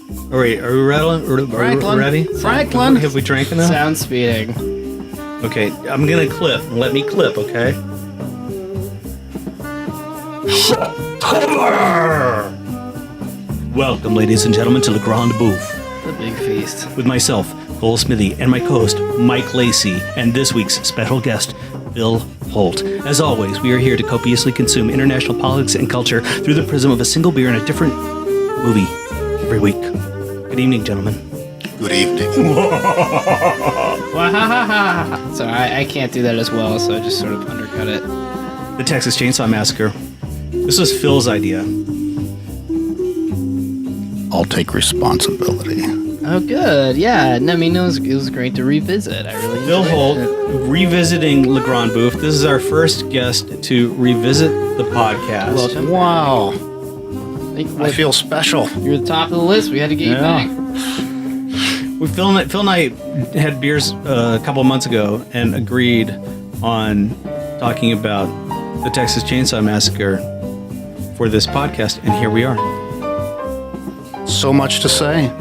All right, are we ready? Franklin. Have we drank enough? Sound speeding. Okay, I'm gonna clip. Let me clip, okay? SHOCKTOBER! Welcome, ladies and gentlemen, to the Grande Bouffe. The big feast. With myself, Cole Smithey, and my co-host, Mike Lacy, and this week's special guest, Phil Holt. As always, we are here to copiously consume international politics and culture through the prism of a single beer and a different movie every week. Good evening, gentlemen. Good evening. So I can't do that as well, so I just sort of undercut it. The Texas Chainsaw Massacre. This was Phil's idea. I'll take responsibility. Oh, good. Yeah, I mean, it was great to revisit. I really Phil Holt, enjoyed it. revisiting Le Grande Bouffe. This is our first guest to revisit the podcast. Welcome. Wow. I I feel special. You're the top of the list. We had to get you back. Phil and I had beers a couple of months ago and agreed on talking about the Texas Chainsaw Massacre for this podcast, and here we are. So much to say.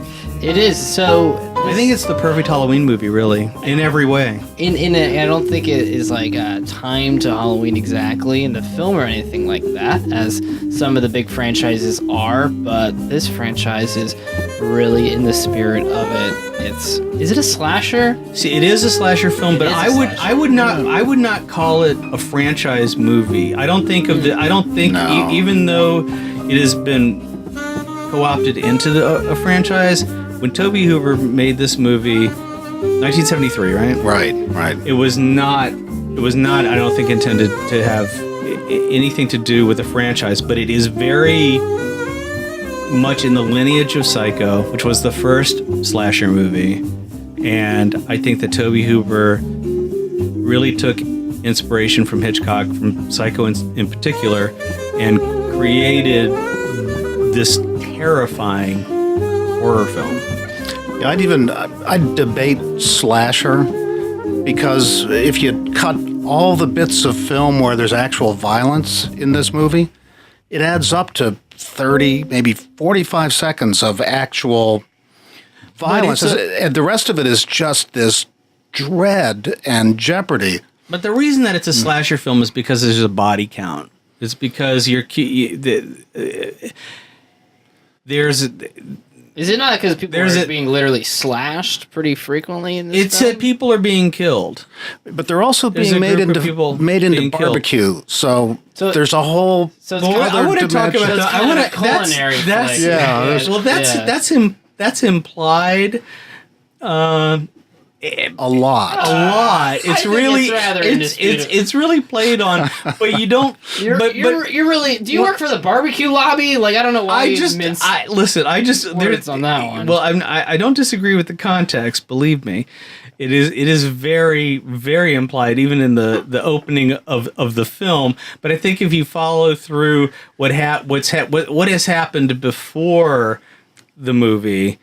It is. So I think it's the perfect Halloween movie, really, in every way. I don't think it is like timed to Halloween exactly in the film or anything like that, as some of the big franchises are. But this franchise is really in the spirit of it. Is it a slasher? See, it is a slasher film, but I would not call it a franchise movie. I don't think No. even though it has been co-opted into a franchise. When Tobe Hooper made this movie, 1973, right? Right. It was not, I don't think, intended to have anything to do with the franchise, but it is very much in the lineage of Psycho, which was the first slasher movie. And I think that Tobe Hooper really took inspiration from Hitchcock, from Psycho in particular, and created this terrifying horror film. Yeah, I'd debate slasher, because if you cut all the bits of film where there's actual violence in this movie, it adds up to 30, maybe 45 seconds of actual violence. And the rest of it is just this dread and jeopardy. But the reason that it's a slasher film is because there's a body count. It's because there's... Is it not because people are being literally slashed pretty frequently in this film? People are being killed. But they're also being made into barbecue. So there's a whole I want to talk about that. I want to culinary. That's implied. A lot. It's really it's really played on, but you don't. You're really. Do you work for the barbecue lobby? Like, I don't know why. Listen. Words on that one. Well, I don't disagree with the context. Believe me, it is very, very implied, even in the opening of the film. But I think if you follow through what has happened before the movie,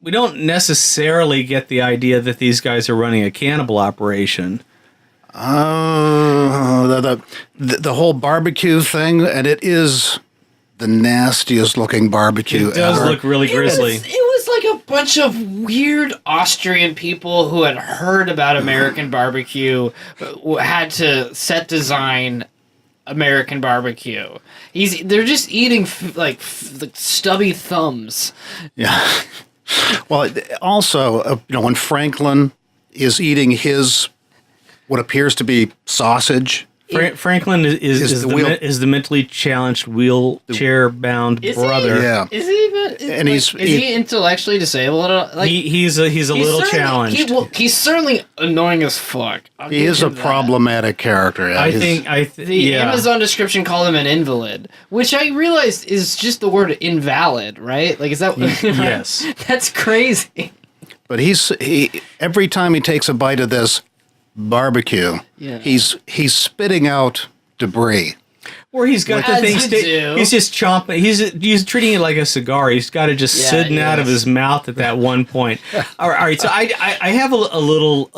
we don't necessarily get the idea that these guys are running a cannibal operation. The whole barbecue thing, and it is the nastiest looking barbecue It does ever. look really grisly. It was like a bunch of weird Austrian people who had heard about American barbecue, had to set design American barbecue. They're just eating like stubby thumbs. Yeah. Well, also, when Franklin is eating his what appears to be sausage. Franklin is the mentally challenged, wheelchair-bound brother. Yeah. Is he even? Is he intellectually disabled? Like, he's a little challenged. He's certainly annoying as fuck. He is a problematic character. Yeah. The Amazon description called him an invalid, which I realized is just the word invalid, right? Like, is that? Yes. That's crazy. But he every time he takes a bite of this barbecue, he's spitting out debris. Or he's got the thing. He's just chomping. He's treating it like a cigar. He's got it just sitting out of his mouth at that one point. All right. So I have a little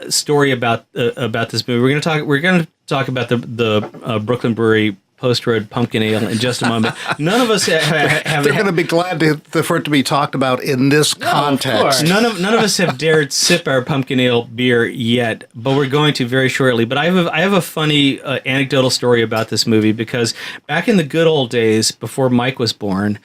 story about this movie. We're gonna talk about the Brooklyn Brewery Post Road Pumpkin Ale in just a moment. None of us have They're going to be glad for it to be talked about in this context. course. None of us have dared sip our pumpkin ale beer yet, but we're going to very shortly. But I have a funny anecdotal story about this movie, because back in the good old days before Mike was born,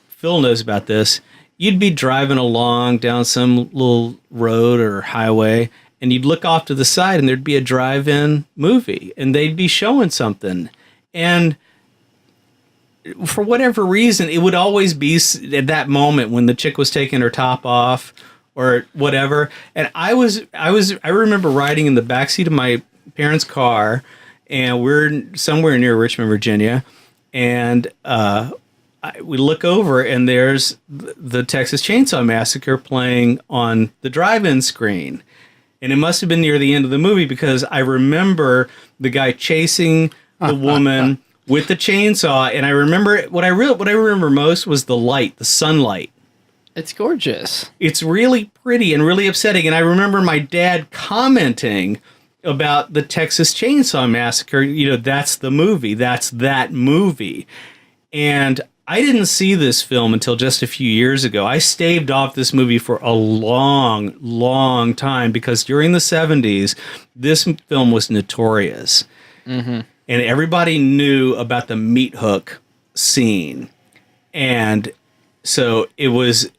Phil knows about this. You'd be driving along down some little road or highway, and you'd look off to the side, and there'd be a drive-in movie, and they'd be showing something. And for whatever reason, it would always be at that moment when the chick was taking her top off or whatever. And I remember riding in the backseat of my parents' car, and we're somewhere near Richmond, Virginia, and we look over, and there's the Texas Chainsaw Massacre playing on the drive-in screen. And it must have been near the end of the movie, because I remember the guy chasing the woman with the chainsaw, and I remember what I remember most was the light, the sunlight. It's gorgeous. It's really pretty and really upsetting. And I remember my dad commenting about the Texas Chainsaw Massacre. You know, that's the movie. That's that movie. And I didn't see this film until just a few years ago. I staved off this movie for a long, long time, because during the 70s, this film was notorious. Mm-hmm. And everybody knew about the meat hook scene. And so it was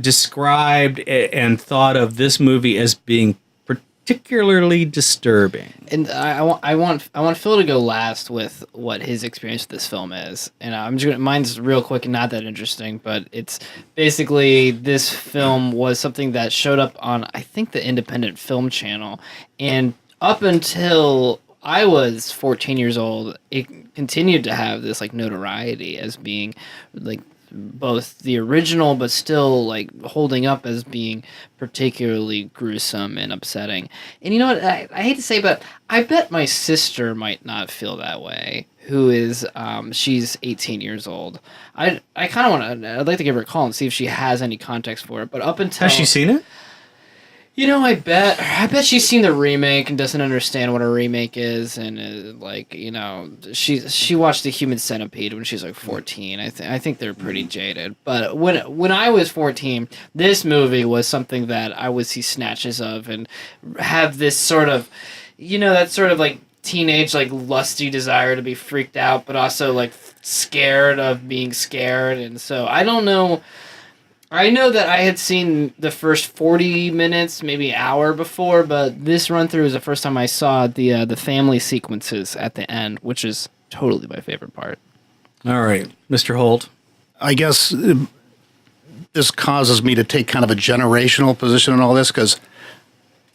described and thought of this movie as being particularly disturbing. And I want Phil to go last with what his experience with this film is. And I'm just gonna, mine's real quick and not that interesting, but it's basically, this film was something that showed up on, I think, the Independent Film Channel, and up until I was 14 years old, it continued to have this like notoriety as being like both the original, but still like holding up as being particularly gruesome and upsetting. And you know what? I hate to say, but I bet my sister might not feel that way. Who is she's 18 years old. I kind of want to. I'd like to give her a call and see if she has any context for it. But up until, has she seen it? You know, I bet she's seen the remake and doesn't understand what a remake is, and like, you know, she watched The Human Centipede when she's like 14. I think they're pretty jaded. But when I was 14, this movie was something that I would see snatches of and have this sort of, you know, that sort of like teenage like lusty desire to be freaked out, but also like scared of being scared. And so I don't know. I know that I had seen the first 40 minutes, maybe hour before, but this run through is the first time I saw the family sequences at the end, which is totally my favorite part. All right, Mr. Holt. I guess this causes me to take kind of a generational position in all this, because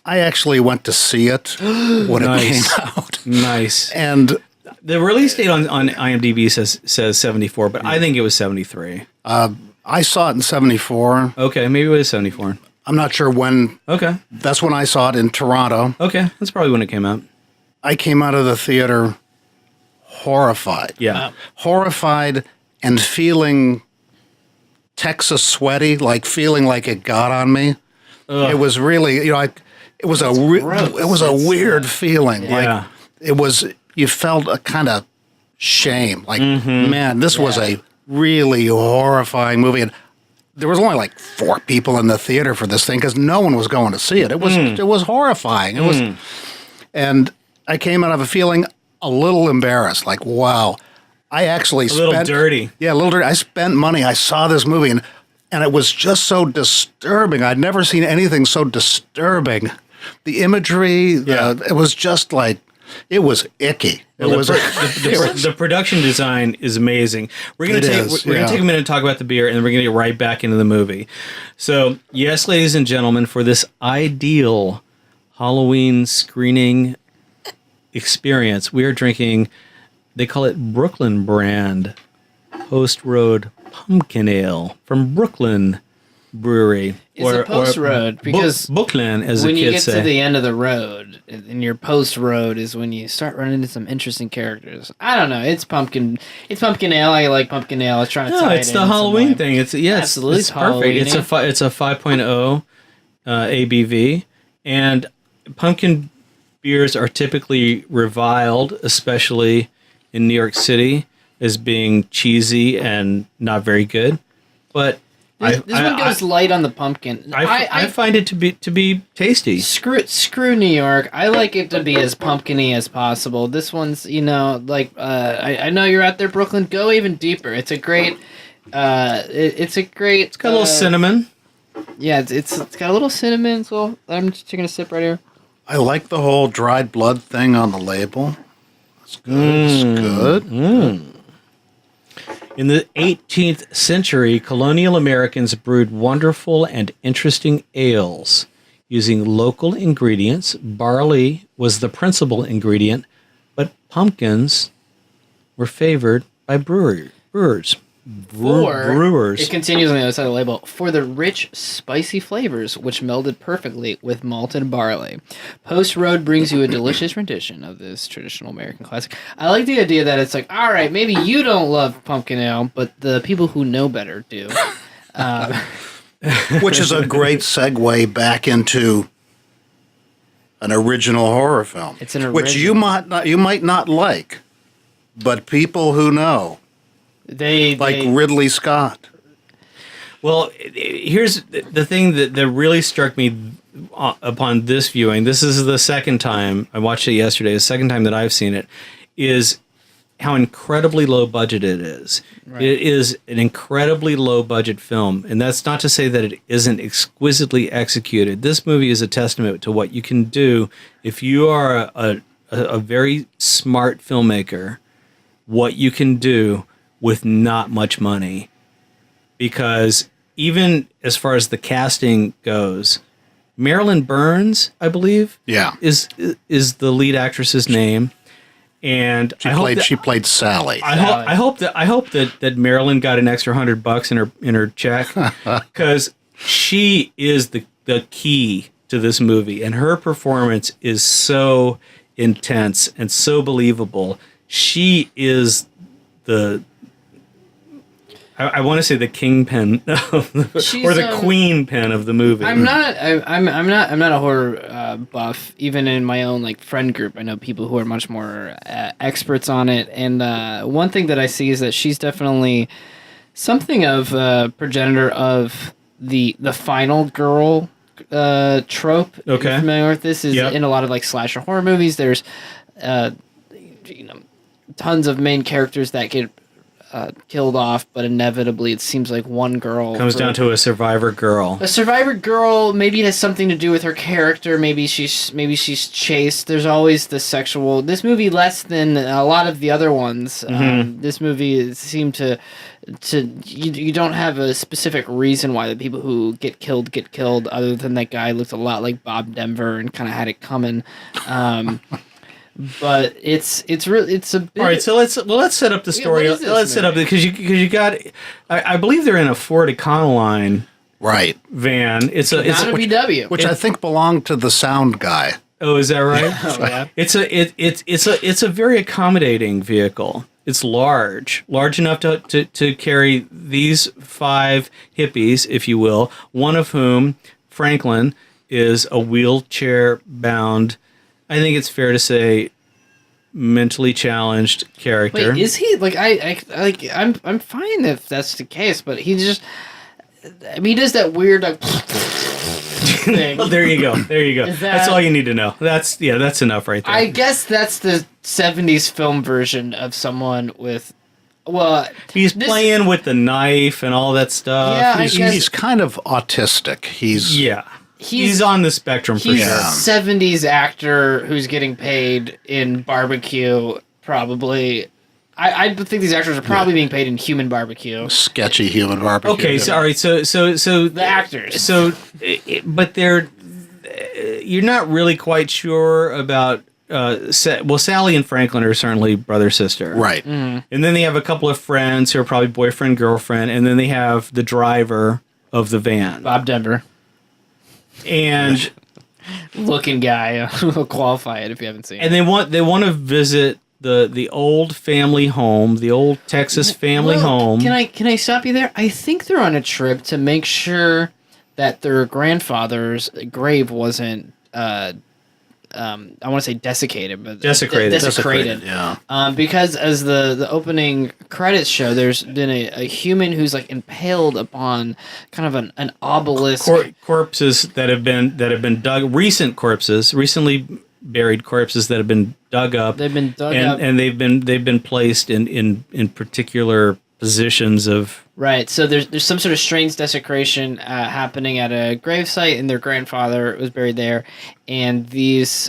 I actually went to see it when it came out. Nice. And the release date on IMDb says 74, but I think it was 73. I saw it in 74. Okay, maybe it was 74. I'm not sure when. Okay. That's when I saw it in Toronto. Okay, that's probably when it came out. I came out of the theater horrified. Yeah. Horrified and feeling Texas sweaty, like feeling like it got on me. Ugh. It was really, you know, it was a weird feeling. Yeah. Like it was, you felt a kind of shame. Like, man, this was a really horrifying movie, and there was only like 4 people in the theater for this thing because no one was going to see it. It was horrifying. It was, and I came out of a feeling a little embarrassed. Like, wow, I actually spent a little dirty. Yeah, a little dirty. I spent money. I saw this movie, and it was just so disturbing. I'd never seen anything so disturbing. The imagery, it was just like. It was icky. The production design is amazing. We're gonna take a minute to talk about the beer, and then we're gonna get right back into the movie. So, yes, ladies and gentlemen, for this ideal Halloween screening experience, we are drinking. They call it Brooklyn brand Post Road Pumpkin Ale from Brooklyn Brewery. It's a post road because Brooklyn, as the kids say. When you get to the end of the road, and your post road is when you start running into some interesting characters. I don't know. It's pumpkin ale. I like pumpkin ale. I was trying to tie it in. It's the Halloween thing. It's absolutely it's perfect. It's a 5.0 ABV, and pumpkin beers are typically reviled, especially in New York City as being cheesy and not very good, but This one goes light on the pumpkin. I find it to be tasty. Screw New York. I like it to be as pumpkin-y as possible. This one's, I know you're out there, Brooklyn. Go even deeper. It's a great. It's got a little cinnamon. Yeah, it's got a little cinnamon. So I'm just taking a sip right here. I like the whole dried blood thing on the label. It's good. It's good. In the 18th century, colonial Americans brewed wonderful and interesting ales using local ingredients. Barley was the principal ingredient, but pumpkins were favored by brewers. It continues on the other side of the label. For the rich, spicy flavors, which melded perfectly with malted barley. Post Road brings you a delicious rendition of this traditional American classic. I like the idea that it's like, all right, maybe you don't love pumpkin ale, but the people who know better do. Which is a great segue back into an original horror film. It's an original. Which you might not like, but people who know. They Ridley Scott. Well, here's the thing that really struck me upon this viewing. This is the second time I watched it yesterday. The second time that I've seen it is how incredibly low budget it is. Right. It is an incredibly low budget film, and that's not to say that it isn't exquisitely executed. This movie is a testament to what you can do if you are a very smart filmmaker. What you can do with not much money, because even as far as the casting goes, Marilyn Burns, I believe, is the lead actress's name, and she played Sally. I hope that Marilyn got an extra $100 in her check, because she is the key to this movie, and her performance is so intense and so believable. She is I want to say the kingpin or the queen pin of the movie. I'm not a horror buff. Even in my own friend group, I know people who are much more experts on it. And one thing that I see is that she's definitely something of a progenitor of the final girl trope. Okay, if you're familiar with this? Is in a lot of slasher horror movies. There's tons of main characters that get killed off, but inevitably it seems like one girl comes down to a survivor girl. A survivor girl. Maybe it has something to do with her character. Maybe she's chaste. There's always the sexual. This movie, less than a lot of the other ones. This movie seemed to you don't have a specific reason why the people who get killed, other than that guy looked a lot like Bob Denver and kind of had it coming. But it's a bit. All right, so let's set up the story. Yeah, let's set up because you got. I believe they're in a Ford Econoline van. It's a VW, which I think belonged to the sound guy. Oh, is that right? Yeah. It's a very accommodating vehicle. It's large enough to carry these 5 hippies, if you will. One of whom, Franklin, is a wheelchair bound. I think it's fair to say mentally challenged character. Wait, is he I'm fine if that's the case, but he just he does that weird thing. Well, there you go. That's all you need to know. That's enough right there. I guess that's the 70s film version of someone with he's playing with the knife and all that stuff. Yeah, he's kind of autistic. He's on the spectrum for sure. He's a 70s actor who's getting paid in barbecue, probably. I think these actors are probably being paid in human barbecue. Sketchy human barbecue. Okay, sorry. So the actors. But you're not really quite sure about. Sally and Franklin are certainly brother sister, right? And then they have a couple of friends who are probably boyfriend girlfriend, and then they have the driver of the van, Bob Denver. And looking guy, will qualify it if you haven't seen it. And they want to visit the old family home, the old Texas family home. Can I stop you there? I think they're on a trip to make sure that their grandfather's grave wasn't I want to say desiccated, but Desecrated. desecrated. Yeah. Because as the opening credits show, there's been a human who's like impaled upon kind of an obelisk. Corpses that have been dug. Recently buried corpses that have been dug up. They've been dug up, and they've been placed in particular positions of. Right, so there's some sort of strange desecration happening at a gravesite, and their grandfather was buried there, and these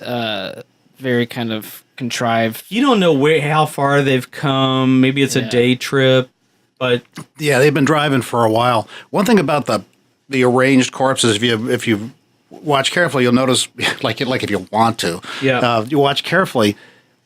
very kind of contrived. You don't know how far they've come. Maybe it's a day trip, but Yeah, they've been driving for a while. One thing about the arranged corpses, if you watch carefully, you'll notice, like if you want to, you watch carefully,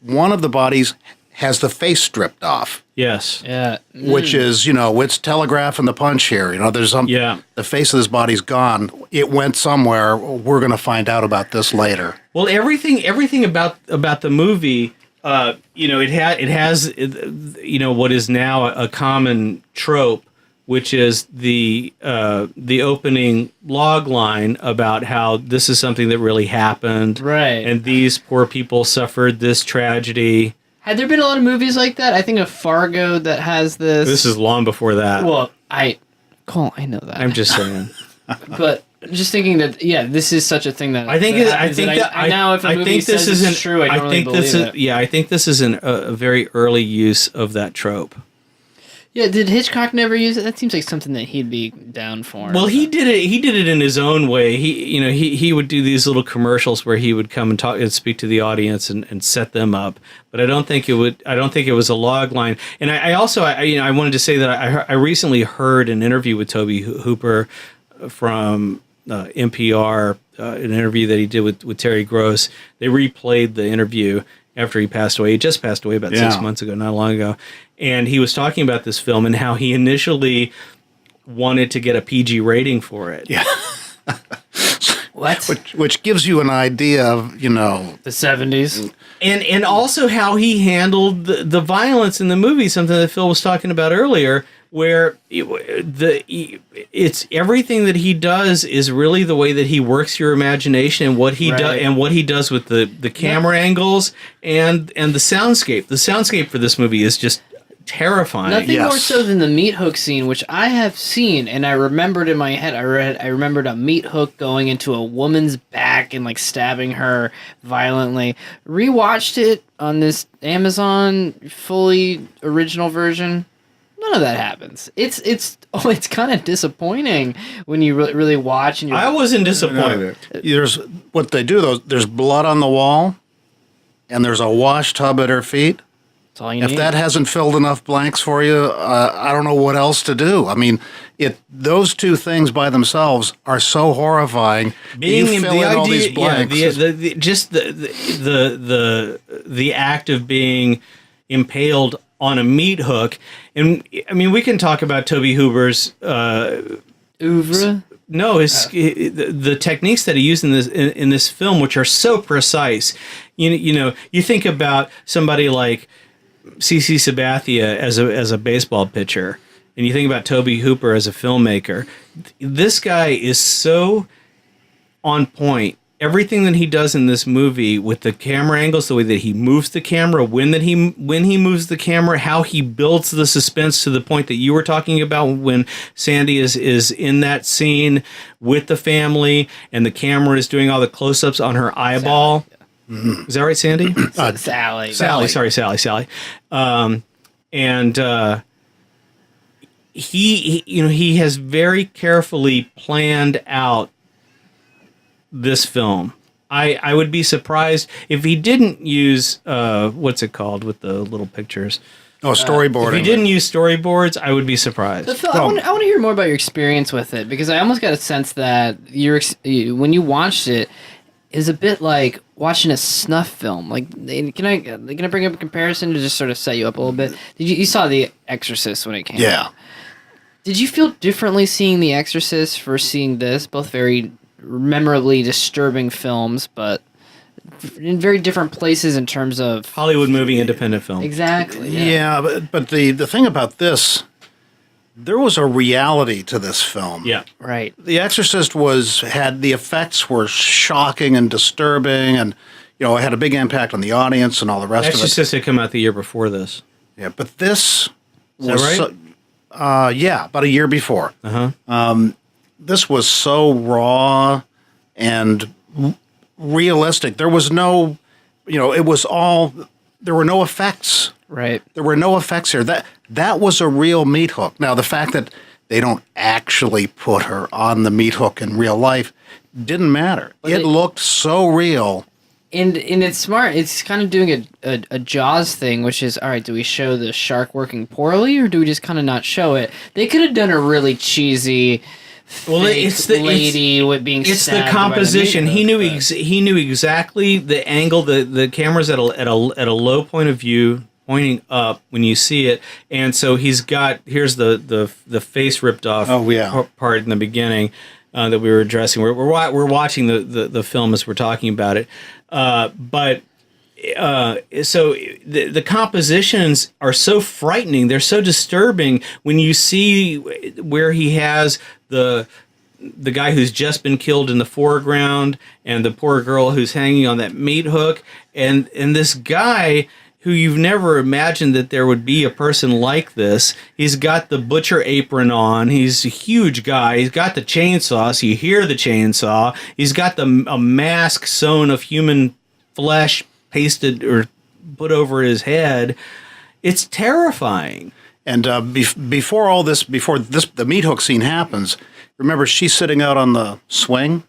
one of the bodies has the face stripped off. yes, Yeah, Which is, it's telegraphing the punch here. There's the face of this body's gone. It went somewhere. We're going to find out about this later. Well, everything about the movie, it has what is now a common trope, which is the opening log line about how this is something that really happened, right? And these poor people suffered this tragedy. Had there been a lot of movies like that? I think of Fargo that has this. This is long before that. Well, Cole, I know that. I'm just saying. But just thinking that, this is such a thing that I think now if a movie says it's true, I don't really believe it. Yeah, I think this is a very early use of that trope. Yeah, did Hitchcock never use it? That seems like something that he'd be down for. Well, he did it. He did it in his own way. He would do these little commercials where he would come and talk and speak to the audience and set them up. But I don't think it was a log line. And I also wanted to say that I recently heard an interview with Tobe Hooper from NPR, an interview that he did with Terry Gross. They replayed the interview after he passed away. He just passed away about 6 months ago, not long ago. And he was talking about this film and how he initially wanted to get a PG rating for it. Yeah. What? Which gives you an idea of, the 70s. And also how he handled the violence in the movie, something that Phil was talking about earlier, where it's everything that he does is really the way that he works your imagination and what he does and what he does with the camera angles and the soundscape. The soundscape for this movie is just terrifying. Nothing more so than the meat hook scene, which I have seen, and I remembered in my head. I remembered a meat hook going into a woman's back and like stabbing her violently. Rewatched it on this Amazon fully original version. None of that happens. It's kind of disappointing when you really watch. And I wasn't disappointed. There's what they do though. There's blood on the wall, and there's a wash tub at her feet. That's all you need. If that hasn't filled enough blanks for you, I don't know what else to do. I mean, those two things by themselves are so horrifying. Being you fill in all these blanks. The act of being impaled on a meat hook, and I mean, we can talk about Tobe Hooper's oeuvre. No, the techniques that he used in this film, which are so precise. You think about somebody like C.C. Sabathia as a baseball pitcher, and you think about Tobe Hooper as a filmmaker. This guy is so on point. Everything that he does in this movie with the camera angles, the way that he moves the camera, when he moves the camera, how he builds the suspense to the point that you were talking about when Sandy is in that scene with the family and the camera is doing all the close-ups on her eyeball. Sally. Mm-hmm. Is that right, Sandy? Sally. Sorry, Sally. He has very carefully planned out this film. I would be surprised if he didn't use what's it called with the little pictures. Oh, storyboarding. If he didn't use storyboards, I would be surprised. Phil, I want to hear more about your experience with it, because I almost got a sense that when you watched it, is a bit like watching a snuff film. Like, can I bring up a comparison to just sort of set you up a little bit? You saw The Exorcist when it came out. Did you feel differently seeing The Exorcist versus seeing this? Both very memorably disturbing films, but in very different places in terms of Hollywood movie independent film. Exactly. Yeah, but the thing about this, there was a reality to this film. Yeah. Right. The Exorcist had the effects were shocking and disturbing, and it had a big impact on the audience and all the rest of it. Exorcist had come out the year before this. Yeah, but this was that right? about a year before. Uh-huh. This was so raw and realistic. There was no, it was all, there were no effects. Right. There were no effects here. That was a real meat hook. Now, the fact that they don't actually put her on the meat hook in real life didn't matter. It looked so real. And it's smart. It's kind of doing a Jaws thing, which is, all right, do we show the shark working poorly, or do we just kind of not show it? They could have done a really cheesy lady with being it's stabbed the composition. by the meat hook, He knew exactly the angle. The camera's at a low point of view, pointing up when you see it, and so he's got here's the face ripped off part in the beginning that we were addressing. We're watching the film as we're talking about it, so the compositions are so frightening. They're so disturbing when you see where he has the guy who's just been killed in the foreground and the poor girl who's hanging on that meat hook, and this guy who you've never imagined that there would be a person like this. He's got the butcher apron on. He's a huge guy. He's got the chainsaw, so you hear the chainsaw. He's got a mask sewn of human flesh pasted or put over his head. It's terrifying. And before the meat hook scene happens, remember she's sitting out on the swing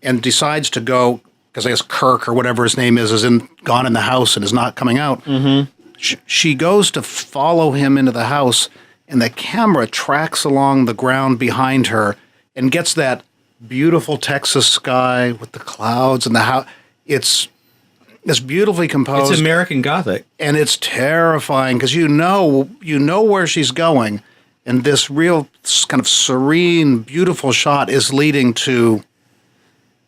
and decides to go, because I guess Kirk or whatever his name is gone in the house and is not coming out. Mm-hmm. She goes to follow him into the house, and the camera tracks along the ground behind her and gets that beautiful Texas sky with the clouds and the house. It's beautifully composed. It's American Gothic. And it's terrifying because you know where she's going, and this real kind of serene, beautiful shot is leading to,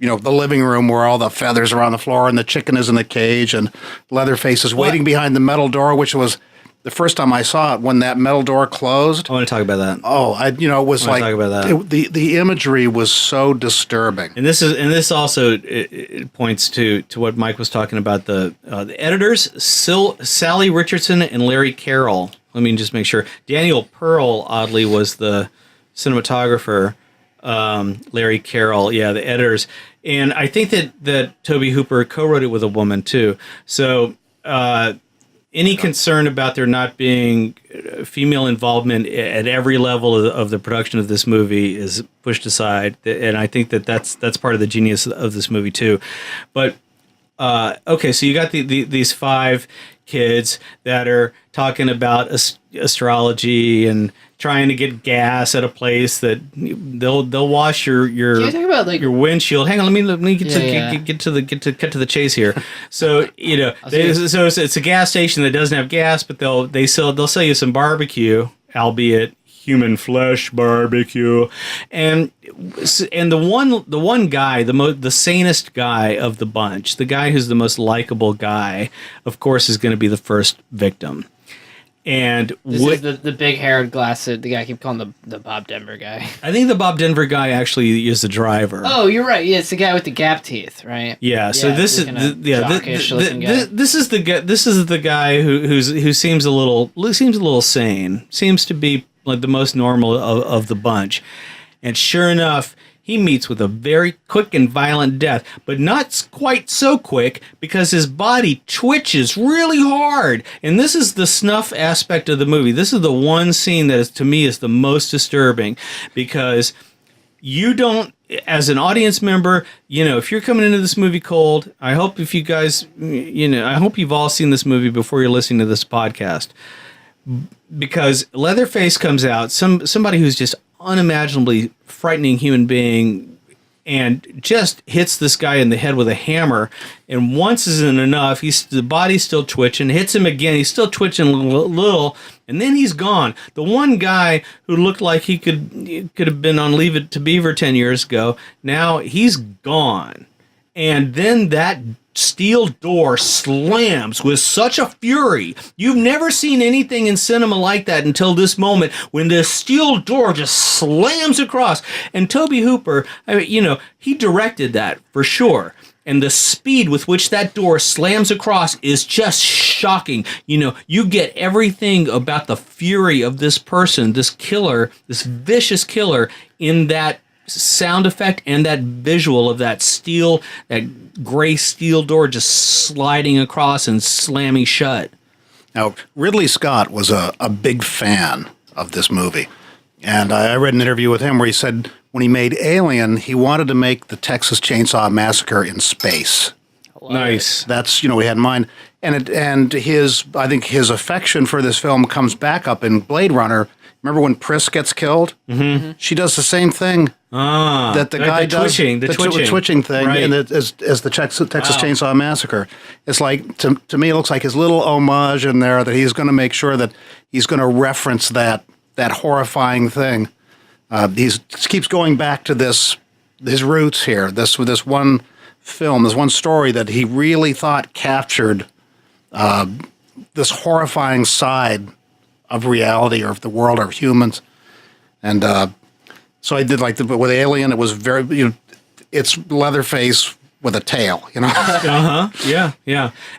the living room where all the feathers are on the floor and the chicken is in the cage and Leatherface is waiting behind the metal door, which was the first time I saw it when that metal door closed. I want to talk about that. Oh, it was like talk about that. The imagery was so disturbing. And this also it points to what Mike was talking about, the editors, Sally Richardson and Larry Carroll. Let me just make sure. Daniel Pearl, oddly, was the cinematographer. Larry Carroll, the editors. And I think that Tobe Hooper co-wrote it with a woman too. So any concern about there not being female involvement at every level of the production of this movie is pushed aside. And I think that's part of the genius of this movie too. But okay, so you got these 5 kids that are talking about astrology and trying to get gas at a place that they'll wash your your windshield. Hang on, let me get to the chase here. So so it's a gas station that doesn't have gas, but they'll sell you some barbecue, albeit human flesh barbecue, and the one guy, the sanest guy of the bunch, the guy who's the most likable guy, of course, is going to be the first victim. And this is the big haired glassed, the guy I keep calling the Bob Denver guy. I think the Bob Denver guy actually is the driver. Oh, you're right. Yeah, it's the guy with the gap teeth, right? Yeah. So this is the guy who seems a little sane. Seems to be like the most normal of the bunch. And sure enough, he meets with a very quick and violent death, but not quite so quick because his body twitches really hard. And this is the snuff aspect of the movie. This is the one scene that to me is the most disturbing because you don't, as an audience member, if you're coming into this movie cold, I hope if you guys, I hope you've all seen this movie before you're listening to this podcast. Because Leatherface comes out, somebody who's just unimaginably frightening human being, and just hits this guy in the head with a hammer. And once isn't enough. The body's still twitching. Hits him again. He's still twitching a little, and then he's gone. The one guy who looked like he could have been on Leave It to Beaver 10 years ago, now he's gone. And then that steel door slams with such a fury. You've never seen anything in cinema like that until this moment when the steel door just slams across. And Tobe Hooper, he directed that for sure. And the speed with which that door slams across is just shocking. You know, you get everything about the fury of this person, this killer, this vicious killer, in that sound effect and that visual of that gray steel door just sliding across and slamming shut. Now, Ridley Scott was a big fan of this movie. And I read an interview with him where he said when he made Alien, he wanted to make the Texas Chainsaw Massacre in space. Nice. That's, he had in mind. And I think his affection for this film comes back up in Blade Runner. Remember when Pris gets killed? Mm-hmm. She does the same thing that the guy does. The twitching thing, right. And as the Texas Chainsaw Massacre. It's like, to me, it looks like his little homage in there that he's going to make sure that he's going to reference that horrifying thing. He keeps going back to his roots here. This one film, this one story that he really thought captured this horrifying side of reality or of the world or of humans. And so I did with Alien. It was very, it's Leatherface with a tail, Yeah.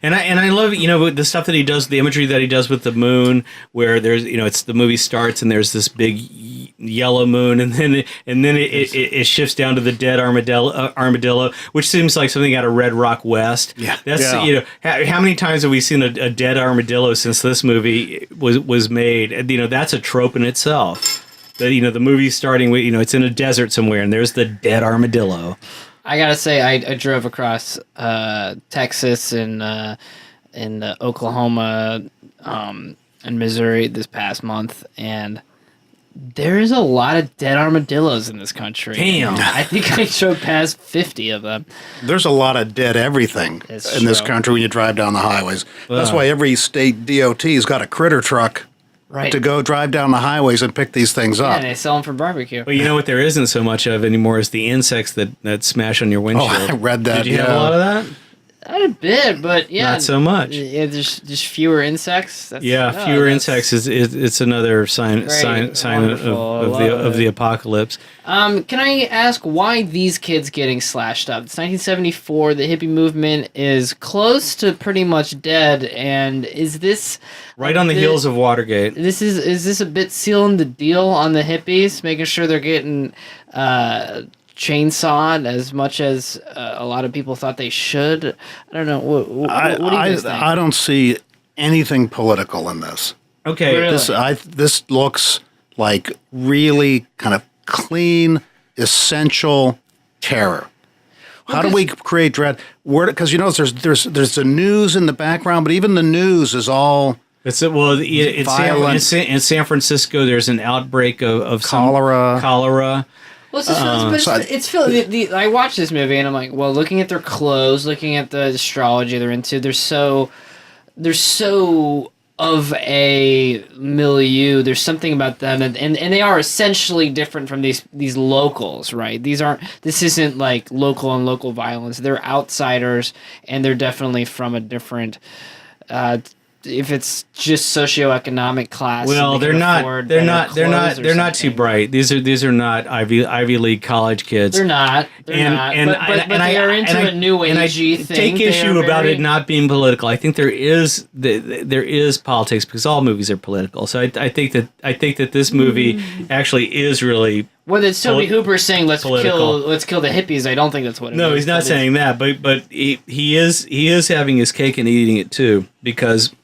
And I love, the stuff that he does, the imagery that he does with the moon, where there's, it's the movie starts and there's this big yellow moon, and then it shifts down to the dead armadillo, which seems like something out of Red Rock West. Yeah. That's how many times have we seen a dead armadillo since this movie was made? And, that's a trope in itself. That the movie's starting with, it's in a desert somewhere, and there's the dead armadillo. I gotta say, I drove across Texas and Oklahoma and Missouri this past month, and there's a lot of dead armadillos in this country. Damn. I think I drove past 50 of them. There's a lot of dead everything in this country when you drive down the highways. That's why every state DOT's got a critter truck to go drive down the highways and pick these things up. Yeah, and they sell them for barbecue. But you know what there isn't so much of anymore is the insects that smash on your windshield. Oh, I read that. Did you have a lot of that? Not a bit, but yeah. Not so much. Yeah, there's just fewer insects. Fewer insects it's another sign of the apocalypse. Can I ask why these kids getting slashed up? It's 1974. The hippie movement is close to pretty much dead, and is this right on the heels of Watergate? Is this a bit sealing the deal on the hippies, making sure they're getting chainsawed as much as a lot of people thought they should? I don't know. What do you guys think? I don't see anything political in this. Okay. Really? This looks like really kind of clean, essential terror. How do we create dread? Because there's the news in the background, but even the news is all violent. In San Francisco, there's an outbreak of cholera. Well, I watched this movie and I'm like, well, looking at their clothes, looking at the astrology they're into, they're so of a milieu. There's something about them, and they are essentially different from these locals, right? This isn't like local on local violence. They're outsiders, and they're definitely from a different. If it's just socioeconomic class, well, they're not too bright. These are not Ivy League college kids. They're not. But they are into a new agey thing. Take issue about it not being political. I think there is politics because all movies are political. So I think that this movie actually is really. Whether it's Tobe Hooper saying let's kill the hippies, I don't think that's what it is. No, he's not saying that, but he is having his cake and eating it too, because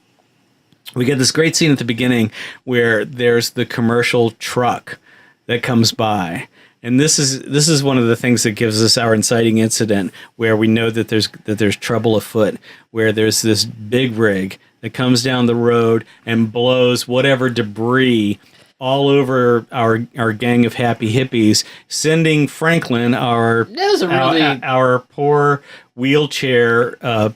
we get this great scene at the beginning where there's the commercial truck that comes by. And this is one of the things that gives us our inciting incident, where we know that there's trouble afoot, where there's this big rig that comes down the road and blows whatever debris all over our gang of happy hippies, sending Franklin, our poor wheelchair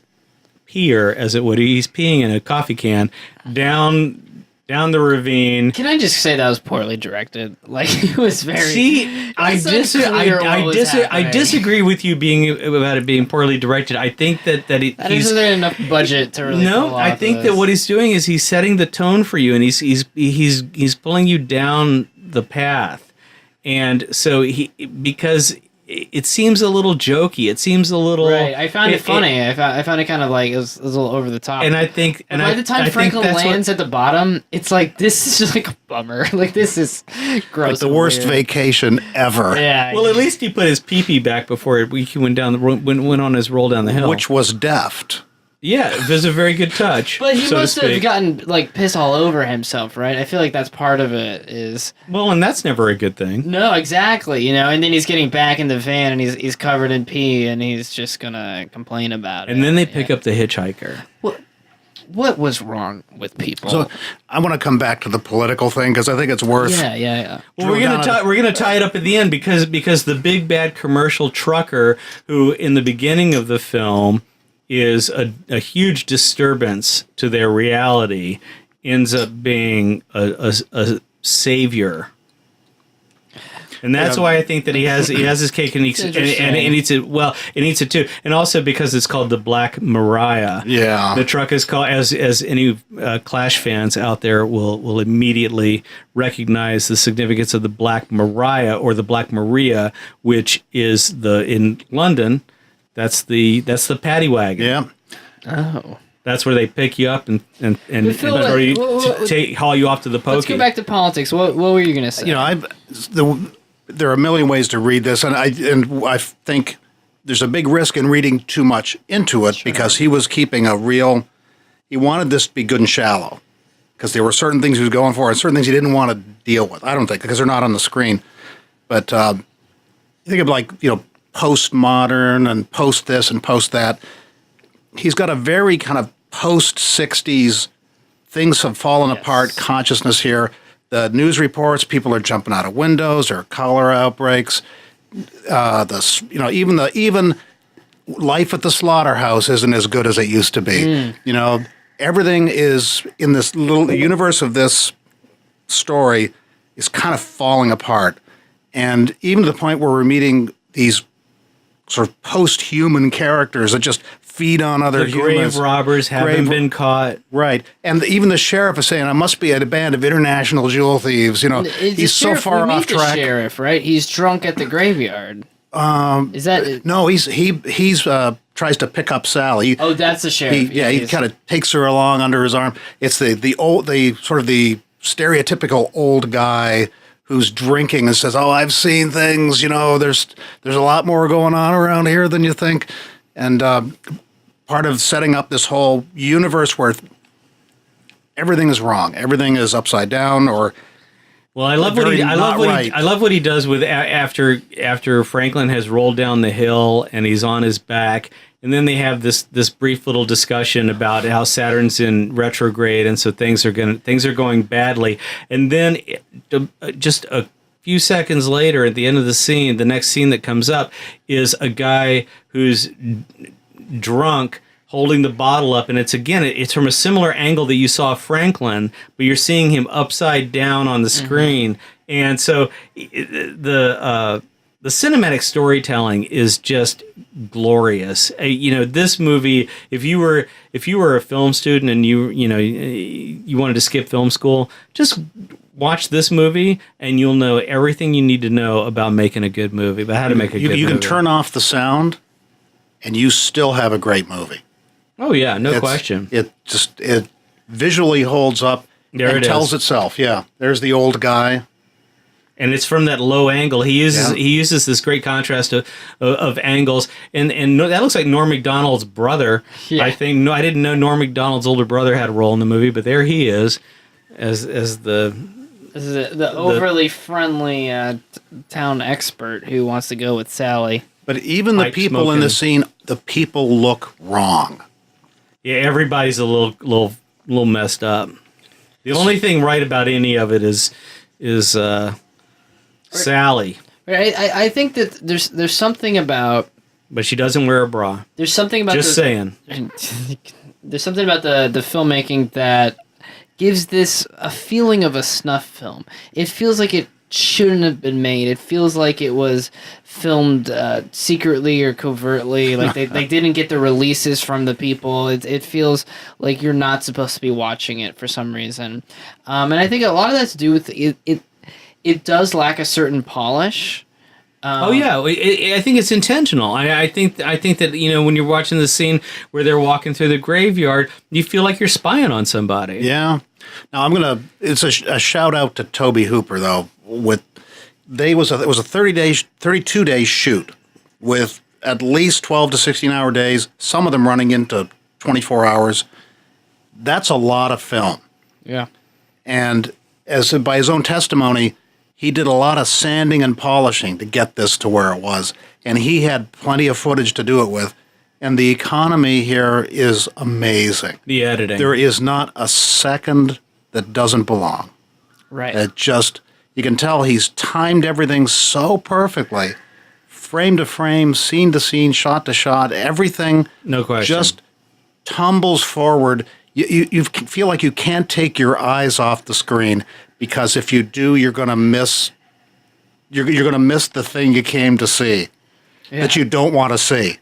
peer, as it would. He's peeing in a coffee can down the ravine. Can I just say that was poorly directed? Like, it was very. See, I disagree with you about it being poorly directed. I think that isn't there enough budget to really. No, I think that what he's doing is he's setting the tone for you, and he's pulling you down the path, and so because it seems a little jokey. It seems a little Right. I found it funny. I found it kind of like it was a little over the top. And I think, but by the time Franklin lands at the bottom, it's like this is just like a bummer. Like this is gross. Like the worst vacation ever. Yeah. Well, at least he put his pee-pee back before he went on his roll down the hill, which was deft. Yeah, it was a very good touch. But he must have gotten like piss all over himself, right? I feel like that's part of it. Is well, and that's never a good thing. No, exactly. You know, and then he's getting back in the van and he's covered in pee and he's just gonna complain about it. And then they pick up the hitchhiker. What was wrong with people? So I want to come back to the political thing because I think it's worth. Yeah. Well, we're gonna tie it up at the end because the big bad commercial trucker who in the beginning of the film is a huge disturbance to their reality ends up being a savior. And that's why I think that he has his cake and eats it too. And also because it's called the Black Mariah. Yeah. The truck is called, as any Clash fans out there will immediately recognize the significance of the Black Mariah or the Black Maria, which is in London. That's the paddy wagon. Yeah. Oh. That's where they pick you up and haul you off to the pokey. Let's go back to politics. What were you going to say? You know, there are a million ways to read this, and I think there's a big risk in reading too much into it because he was keeping he wanted this to be good and shallow because there were certain things he was going for and certain things he didn't want to deal with. I don't think because they're not on the screen, but think of postmodern and post this and post that. He's got a very kind of post-60s, things have fallen apart consciousness here. The news reports, people are jumping out of windows or cholera outbreaks. Even life at the slaughterhouse isn't as good as it used to be. You know, everything is in this little universe of this story is kind of falling apart. And even to the point where we're meeting these sort of post-human characters that just feed on other humans. Grave robbers haven't been caught. Right. And even the sheriff is saying, I must be at a band of international jewel thieves. You know, he's so far off track. The sheriff, right? He's drunk at the graveyard. Is that... No, he's tries to pick up Sally. Oh, that's the sheriff. He kind of takes her along under his arm. It's the stereotypical old guy who's drinking and says, "Oh, I've seen things. You know, there's a lot more going on around here than you think." And part of setting up this whole universe where everything is wrong, everything is upside down, or I love what he does with after Franklin has rolled down the hill and he's on his back. And then they have this brief little discussion about how Saturn's in retrograde, and so things are going badly. And then just a few seconds later, at the end of the scene, the next scene that comes up is a guy who's drunk holding the bottle up, and it's from a similar angle that you saw Franklin, but you're seeing him upside down on the screen, and so the cinematic storytelling is just glorious. This movie, if you were a film student and you wanted to skip film school, just watch this movie and you'll know everything you need to know about making a good movie, about how to make a good movie. You can turn off the sound and you still have a great movie. Oh yeah, no question. It visually holds up and tells itself. Yeah, there's the old guy. And it's from that low angle. He uses this great contrast of angles, and that looks like Norm Macdonald's brother. Yeah. I think I didn't know Norm Macdonald's older brother had a role in the movie, but there he is, as the overly friendly town expert who wants to go with Sally. But even the people in the scene, the people look wrong. Yeah, everybody's a little messed up. The only thing right about any of it is Sally. Right. I think that there's something about. But she doesn't wear a bra. There's something about. Just saying. There's something about the filmmaking that gives this a feeling of a snuff film. It feels like it shouldn't have been made. It feels like it was filmed secretly or covertly. Like they didn't get the releases from the people. It feels like you're not supposed to be watching it for some reason. And I think a lot of that's to do with it. It does lack a certain polish, Oh yeah, I think it's intentional. I think that when you're watching the scene where they're walking through the graveyard, you feel like you're spying on somebody. Yeah. Now it's a shout out to Tobe Hooper though. It was a 32 day shoot with at least 12 to 16 hour days. Some of them running into 24 hours. That's a lot of film. Yeah. And by his own testimony, he did a lot of sanding and polishing to get this to where it was. And he had plenty of footage to do it with. And the economy here is amazing. The editing. There is not a second that doesn't belong. Right. You can tell he's timed everything so perfectly. Frame to frame, scene to scene, shot to shot, everything. No question. Just tumbles forward. You feel like you can't take your eyes off the screen, because if you do, you're going to miss. You're going to miss the thing you came to see that you don't want to see.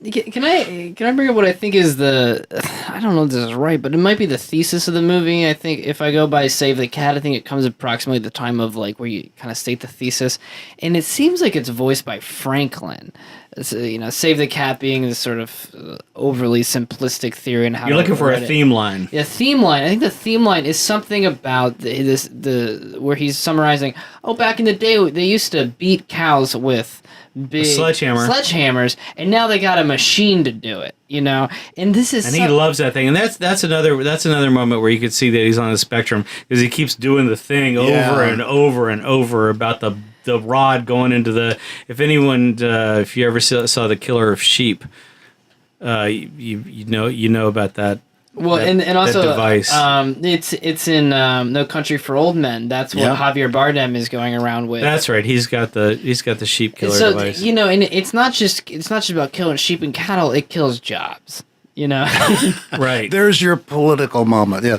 Can I bring up what I think is I don't know if this is right, but it might be the thesis of the movie. I think if I go by Save the Cat, I think it comes approximately the time of like where you kind of state the thesis, and it seems like it's voiced by Franklin. Save the Cat being this sort of overly simplistic theory, and how you're looking for a theme line. Yeah, theme line. I think the theme line is something about where he's summarizing. Oh, back in the day, they used to beat cows with big sledgehammers, and now they got a machine to do it. And this is he loves that thing, and that's another moment where you could see that he's on the spectrum, because he keeps doing the thing over and over and over about the rod going into the. If if you ever saw The Killer of Sheep, you know about that. Well, and also device. It's in No Country for Old Men. That's what Javier Bardem is going around with. That's right. He's got the sheep killer device. And it's not just about killing sheep and cattle. It kills jobs. Right. There's your political moment. Yeah.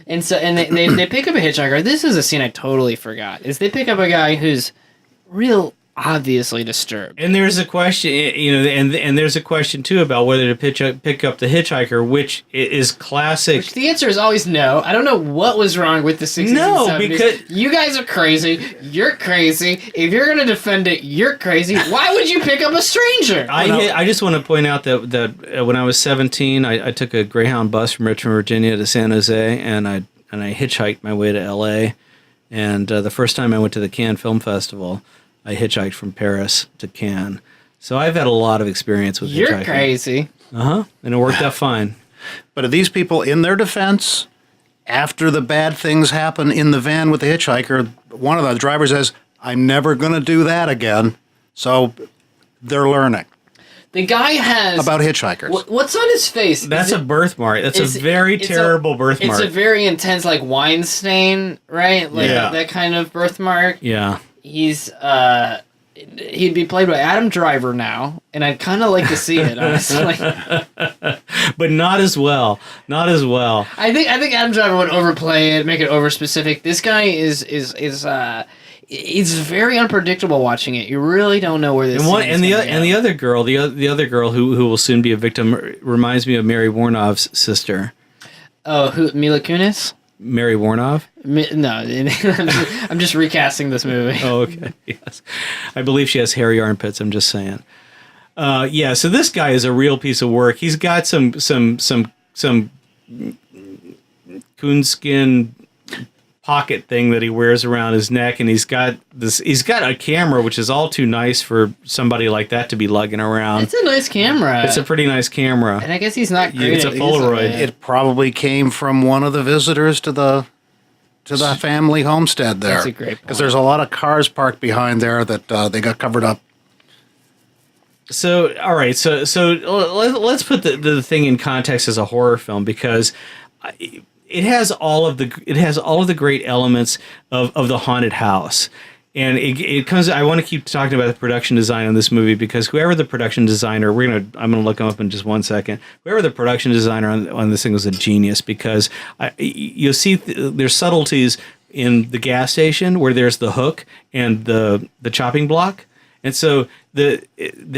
And so they pick up a hitchhiker. This is a scene I totally forgot. Is they pick up a guy who's real obviously disturbed. And there's a question, and there's a question too about whether to pick up the hitchhiker, which is classic. Which the answer is always no. I don't know what was wrong with the 60s no, and 70s. because you guys are crazy. You're crazy. If you're going to defend it, you're crazy. Why would you pick up a stranger? I just want to point out that when I was 17, I took a Greyhound bus from Richmond, Virginia to San Jose, and I hitchhiked my way to L.A. And the first time I went to the Cannes Film Festival, I hitchhiked from Paris to Cannes. So I've had a lot of experience with hitchhiking. You're crazy. And it worked out fine. But are these people, in their defense, after the bad things happen in the van with the hitchhiker, one of the drivers says, I'm never going to do that again. So they're learning. The guy has... About hitchhikers. What's on his face? That's a birthmark. That's a very terrible birthmark. It's a very intense, like, wine stain, right? Like that kind of birthmark. Yeah. He'd be played by Adam Driver now, and I'd kind of like to see it, honestly. But not as well. Not as well. I think Adam Driver would overplay it, make it over specific. This guy is it's very unpredictable watching it. You really don't know where this and the other girl, the other girl who will soon be a victim reminds me of Mary Warnov's sister. Oh, who? Mila Kunis? Mary Warnov? No, I'm just recasting this movie. Oh, okay. Yes, I believe she has hairy armpits. I'm just saying. So this guy is a real piece of work. He's got some coonskin pocket thing that he wears around his neck, and he's got a camera which is all too nice for somebody like that to be lugging around. It's a nice camera. It's a pretty nice camera. And I guess he's not great. It's a Polaroid. It probably came from one of the visitors to the family homestead there. That's a great point. Because there's a lot of cars parked behind there that they got covered up. So, all right. So let's put the thing in context as a horror film, because it has all of the great elements of the haunted house, and it comes. I want to keep talking about the production design on this movie, because whoever the production designer, I'm gonna look him up in just 1 second. Whoever the production designer on this thing was a genius, because you'll see there's subtleties in the gas station where there's the hook and the chopping block, and so they're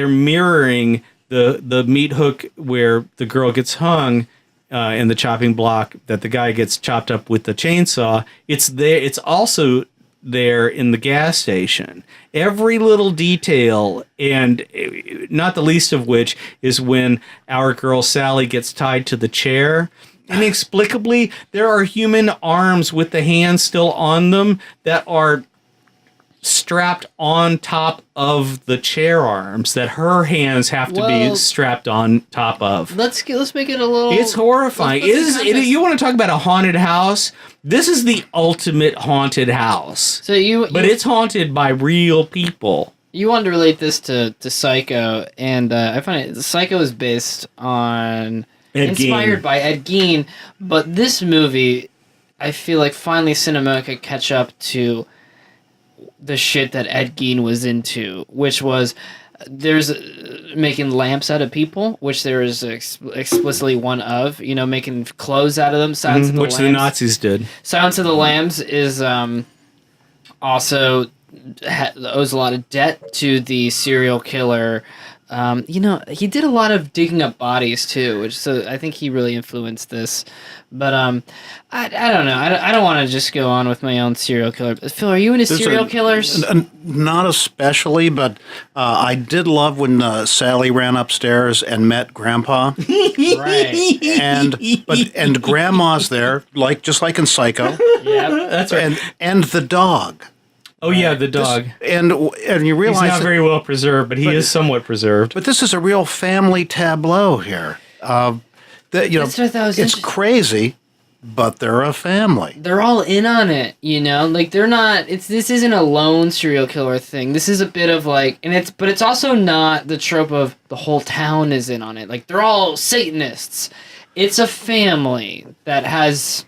mirroring the meat hook where the girl gets hung. In the chopping block that the guy gets chopped up with the chainsaw. It's there. It's also there in the gas station. Every little detail, and not the least of which is when our girl Sally gets tied to the chair. Inexplicably, there are human arms with the hands still on them that are strapped on top of the chair arms that her hands have to be strapped on top of. Let's make it a little. It's horrifying. You want to talk about a haunted house? This is the ultimate haunted house. So but it's haunted by real people. You wanted to relate this to Psycho, and I find it Psycho is based on inspired by Ed Gein, but this movie, I feel like finally cinema could catch up to the shit that Ed Gein was into, which was there's making lamps out of people, which there is explicitly one of, making clothes out of them. Silence of the Which Lambs. the Nazis did. Silence of the Lambs is also owes a lot of debt to the serial killer. He did a lot of digging up bodies too, so I think he really influenced this. But I don't know. I don't want to just go on with my own serial killer. Phil, are you into serial killers? Not especially, but I did love when Sally ran upstairs and met Grandpa. Right. And Grandma's there, just like in Psycho. Yeah, that's right. And the dog. Oh yeah, the dog. And you realize he's not very well preserved, but he is somewhat preserved. But this is a real family tableau here. It's crazy, but they're a family. They're all in on it, they're not. This isn't a lone serial killer thing. This is a bit of but it's also not the trope of the whole town is in on it. Like they're all Satanists. It's a family that has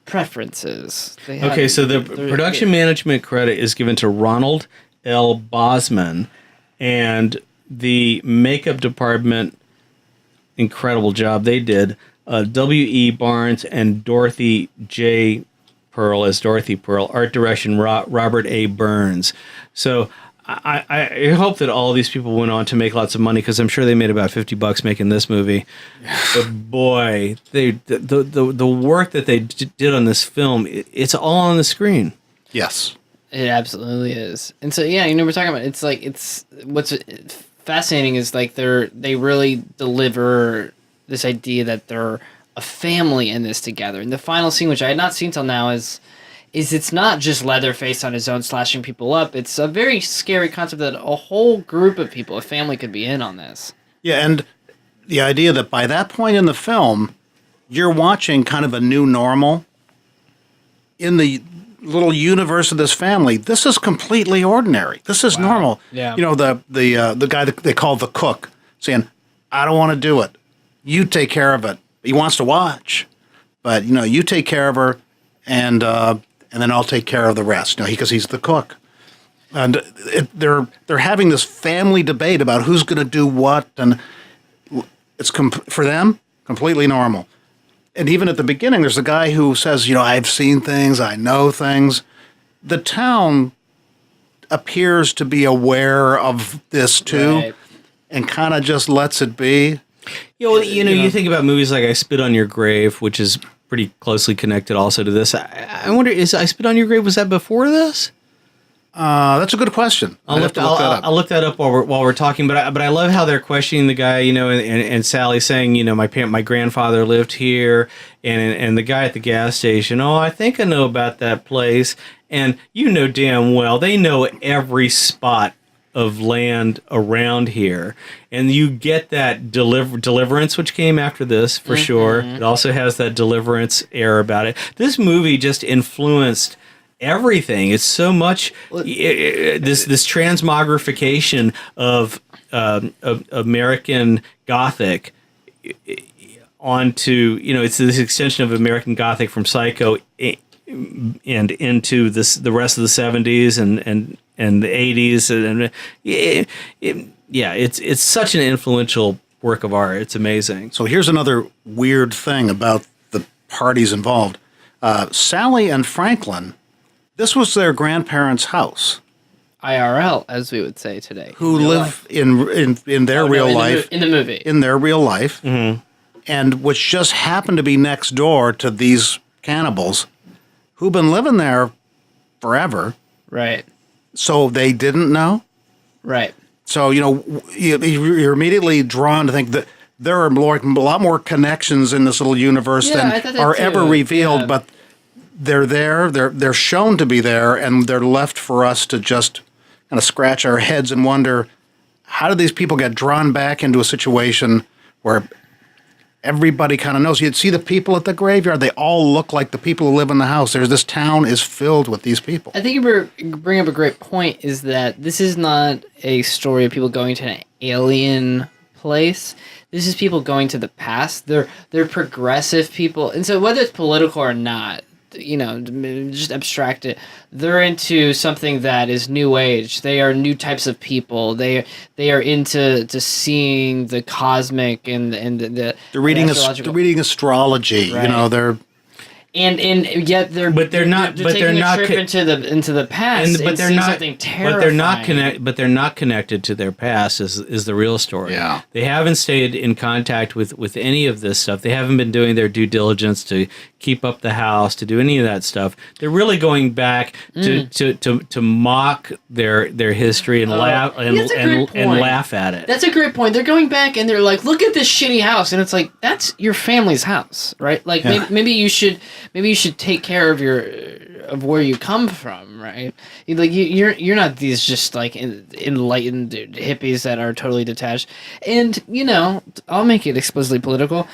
preferences. So the production management credit is given to Ronald L. Bosman, and the makeup department, incredible job they did. W.E. Barnes and Dorothy J. Pearl as Dorothy Pearl. Art direction, Robert A. Burns. So I hope that all these people went on to make lots of money, because I'm sure they made about $50 making this movie. But boy, the work that they did on this film, it's all on the screen. Yes, it absolutely is. And so we're talking about it's what's fascinating is they really deliver this idea that they're a family in this together. And the final scene, which I had not seen till now, is it's not just Leatherface on his own slashing people up. It's a very scary concept that a whole group of people, a family, could be in on this. Yeah, and the idea that by that point in the film, you're watching kind of a new normal in the little universe of this family. This is completely ordinary. This is normal. Yeah. The guy that they call the cook saying, "I don't want to do it. You take care of it." He wants to watch, but you take care of her, and then I'll take care of the rest. Because he's the cook, and they're having this family debate about who's going to do what, and it's for them completely normal. And even at the beginning, there's a guy who says, "I've seen things, I know things." The town appears to be aware of this too, Right. and kind of just lets it be. You think about movies like I Spit on Your Grave, which is pretty closely connected also to this. I wonder, is I Spit on Your Grave, was that before this? That's a good question. I'll look that up while we're talking. But I love how they're questioning the guy, and Sally saying, my grandfather lived here, and the guy at the gas station. Oh, I think I know about that place, and damn well they know every spot of land around here, and you get that Deliverance, which came after this for sure. It also has that Deliverance air about it. This movie just influenced everything. It's so much this transmogrification of American Gothic onto it's this extension of American Gothic from Psycho and into the rest of the 70s and the 80s and it's such an influential work of art. It's amazing. So here's another weird thing about the parties involved. Sally and Franklin, this was their grandparents' house. IRL, as we would say today. Who live in their real life. In the movie. In their real life. Mm-hmm. And which just happened to be next door to these cannibals who've been living there forever. Right. So they didn't know. Right. So, you're immediately drawn to think that there are a lot more connections in this little universe I thought than that are too. ever revealed, Yeah. but they're there, they're shown to be there, and they're left for us to just kind of scratch our heads and wonder, how did these people get drawn back into a situation where everybody kind of knows? You'd see the people at the graveyard, they all look like the people who live in the house. This town is filled with these people. I think you bring up a great point, is that this is not a story of people going to an alien place. This is people going to the past. They're progressive people. And so whether it's political or not, just abstract it. They're into something that is new age. They are new types of people. They are into seeing the cosmic and the They're reading astrological. they're reading astrology. Right. They're And yet they're taking a trip into the past and seeing something terrifying. But they're not connected to their past is the real story. Yeah. They haven't stayed in contact with any of this stuff. They haven't been doing their due diligence to keep up the house, to do any of that stuff. They're really going back to mock their history and laugh and laugh at it. That's a great point. They're going back and they're like, look at this shitty house, and it's like, that's your family's house, right? Like maybe you should take care of where you come from, right? Like you're not these just like enlightened hippies that are totally detached. And I'll make it explicitly political.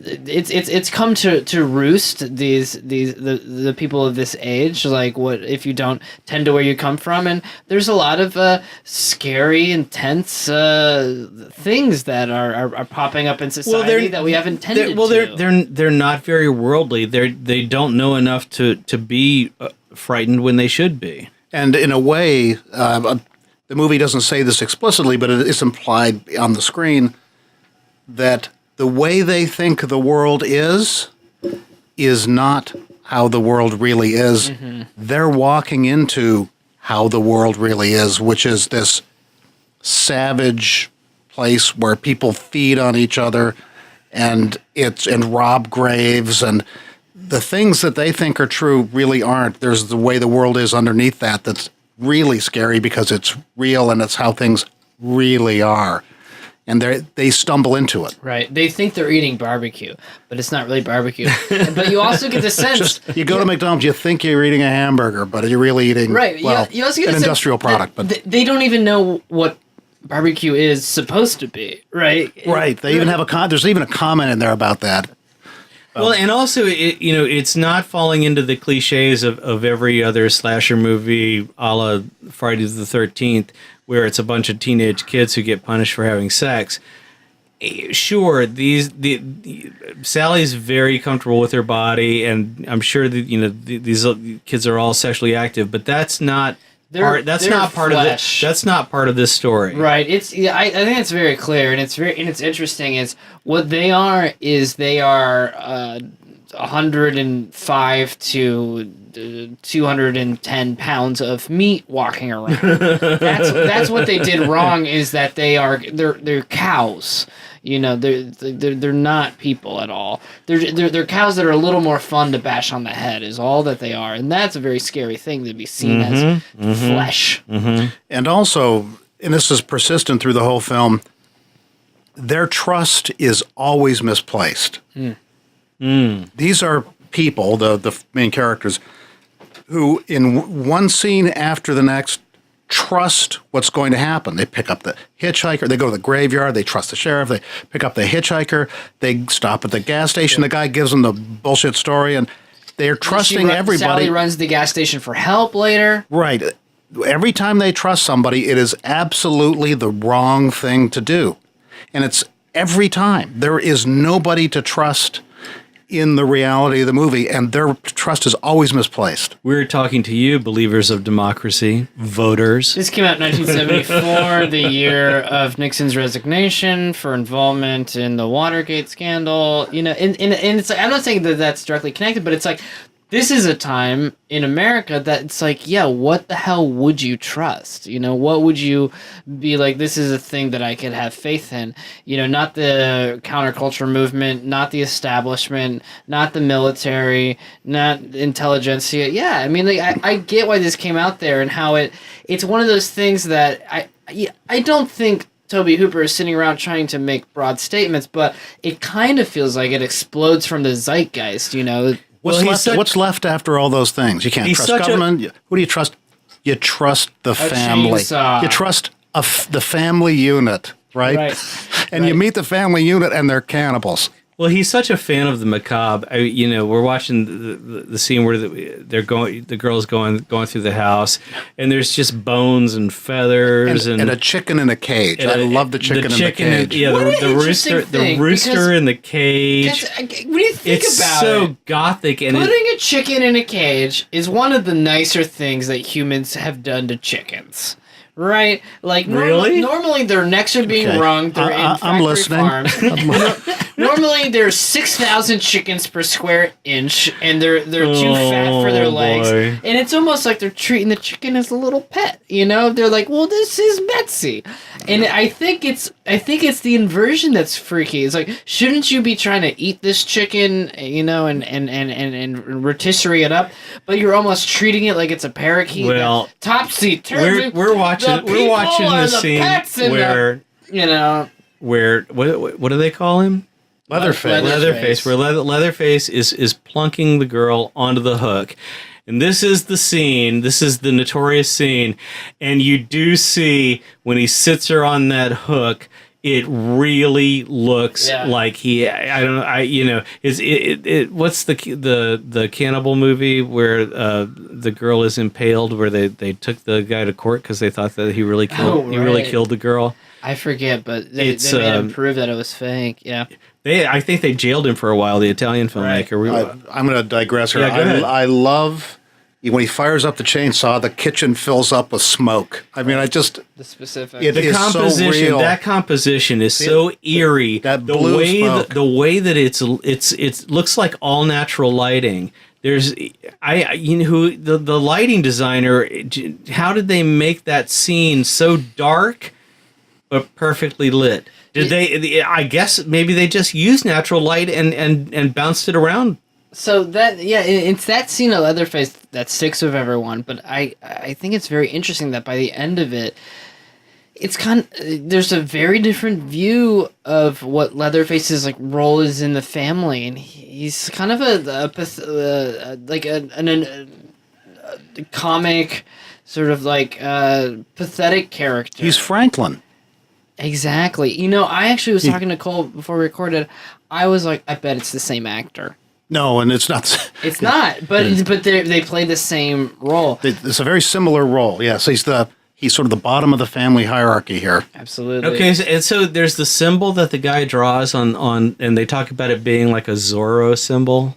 It's come to roost the people of this age. Like, what if you don't tend to where you come from? And there's a lot of scary, intense things that are popping up in society that we haven't tended to. They're not very worldly. They don't know enough to be frightened when they should be. And in a way, the movie doesn't say this explicitly, but it's implied on the screen that the way they think the world is not how the world really is. Mm-hmm. They're walking into how the world really is, which is this savage place where people feed on each other and rob graves, and the things that they think are true really aren't. There's the way the world is underneath that's really scary because it's real and it's how things really are. And they stumble into it. Right. They think they're eating barbecue, but it's not really barbecue. But you also get the sense... You go to McDonald's, you think you're eating a hamburger, but you're really eating you also get an industrial product. But they don't even know what barbecue is supposed to be, right? Right. They even have there's even a comment in there about that. Well, and also, it's not falling into the cliches of every other slasher movie, a la Friday the 13th, where it's a bunch of teenage kids who get punished for having sex. Sure, Sally's very comfortable with her body, and I'm sure that these kids are all sexually active, but that's not part of this story. Right. I think it's very clear, and it's interesting. Is what they are 105 to 210 pounds of meat walking around. That's what they did wrong. Is that they're cows. They're not people at all. They're cows that are a little more fun to bash on the head. Is all that they are, and that's a very scary thing to be seen as flesh. Mm-hmm. And also, and this is persistent through the whole film, their trust is always misplaced. These are people, the main characters, who in one scene after the next trust what's going to happen. They pick up the hitchhiker, they go to the graveyard, they trust the sheriff, they pick up the hitchhiker, they stop at the gas station, the guy gives them the bullshit story, and they're trusting everybody. Sally runs the gas station for help later. Right. Every time they trust somebody, it is absolutely the wrong thing to do. And it's every time. There is nobody to trust in the reality of the movie, and their trust is always misplaced. We're talking to you, believers of democracy, voters. This came out in 1974, the year of Nixon's resignation for involvement in the Watergate scandal. And it's, I'm not saying that that's directly connected, but it's like this is a time in America that it's like, yeah, what the hell would you trust? You know, what would you be like, this is a thing that I could have faith in? You know, not the counterculture movement, not the establishment, not the military, not intelligentsia. Yeah, I mean, like, I get why this came out there and how it's one of those things that I don't think Tobe Hooper is sitting around trying to make broad statements, but it kind of feels like it explodes from the zeitgeist, you know? What's left after all those things? You can't trust government. Who do you trust? You trust the family. Chainsaw. You trust the family unit, right? And you meet the family unit, and they're cannibals. Well, he's such a fan of the macabre. We're watching the scene where the girl's going through the house, and there's just bones and feathers and a chicken in a cage. I love the chicken in the cage. The rooster in the cage. When you think it's about so it, gothic, and putting a chicken in a cage is one of the nicer things that humans have done to chickens. Right? Like, normally their necks are being wrung. They're in factory farms. Normally there's 6,000 chickens per square inch, and they're too fat for their legs. Boy. And it's almost like they're treating the chicken as a little pet. You know, they're like, well, this is Betsy. And I think it's the inversion that's freaky. It's like, shouldn't you be trying to eat this chicken, you know, and rotisserie it up? But you're almost treating it like it's a parakeet. Well, topsy-turvy. We're watching the scene where you know, where what do they call him? Leatherface. Where Leatherface is plunking the girl onto the hook. And this is the scene. This is the notorious scene. And you do see when he sits her on that hook, it really looks like what's the cannibal movie where the girl is impaled, where they took the guy to court because they thought that he really killed the girl. I forget, but they made him prove that it was fake. Yeah. I think they jailed him for a while, the Italian filmmaker. Right. I'm going to digress here. Yeah, go ahead. I love when he fires up the chainsaw, the kitchen fills up with smoke. I mean, the specific. The composition, so real. That composition is so eerie. That blue smoke. The way that it looks like all natural lighting. There's the lighting designer. How did they make that scene so dark but perfectly lit? Did they? I guess maybe they just used natural light and bounced it around. So it's that scene of Leatherface that sticks with everyone. But I think it's very interesting that by the end of it, it's there's a very different view of what Leatherface's role is in the family, and he's kind of a comic, sort of pathetic character. He's Franklin. Exactly. You know, I actually was talking to Cole before we recorded. I was like, I bet it's the same actor. No, and it's not. It's not, but they play the same role. It's a very similar role. Yeah, so he's sort of the bottom of the family hierarchy here. Absolutely. Okay, and so there's the symbol that the guy draws on, and they talk about it being like a Zorro symbol.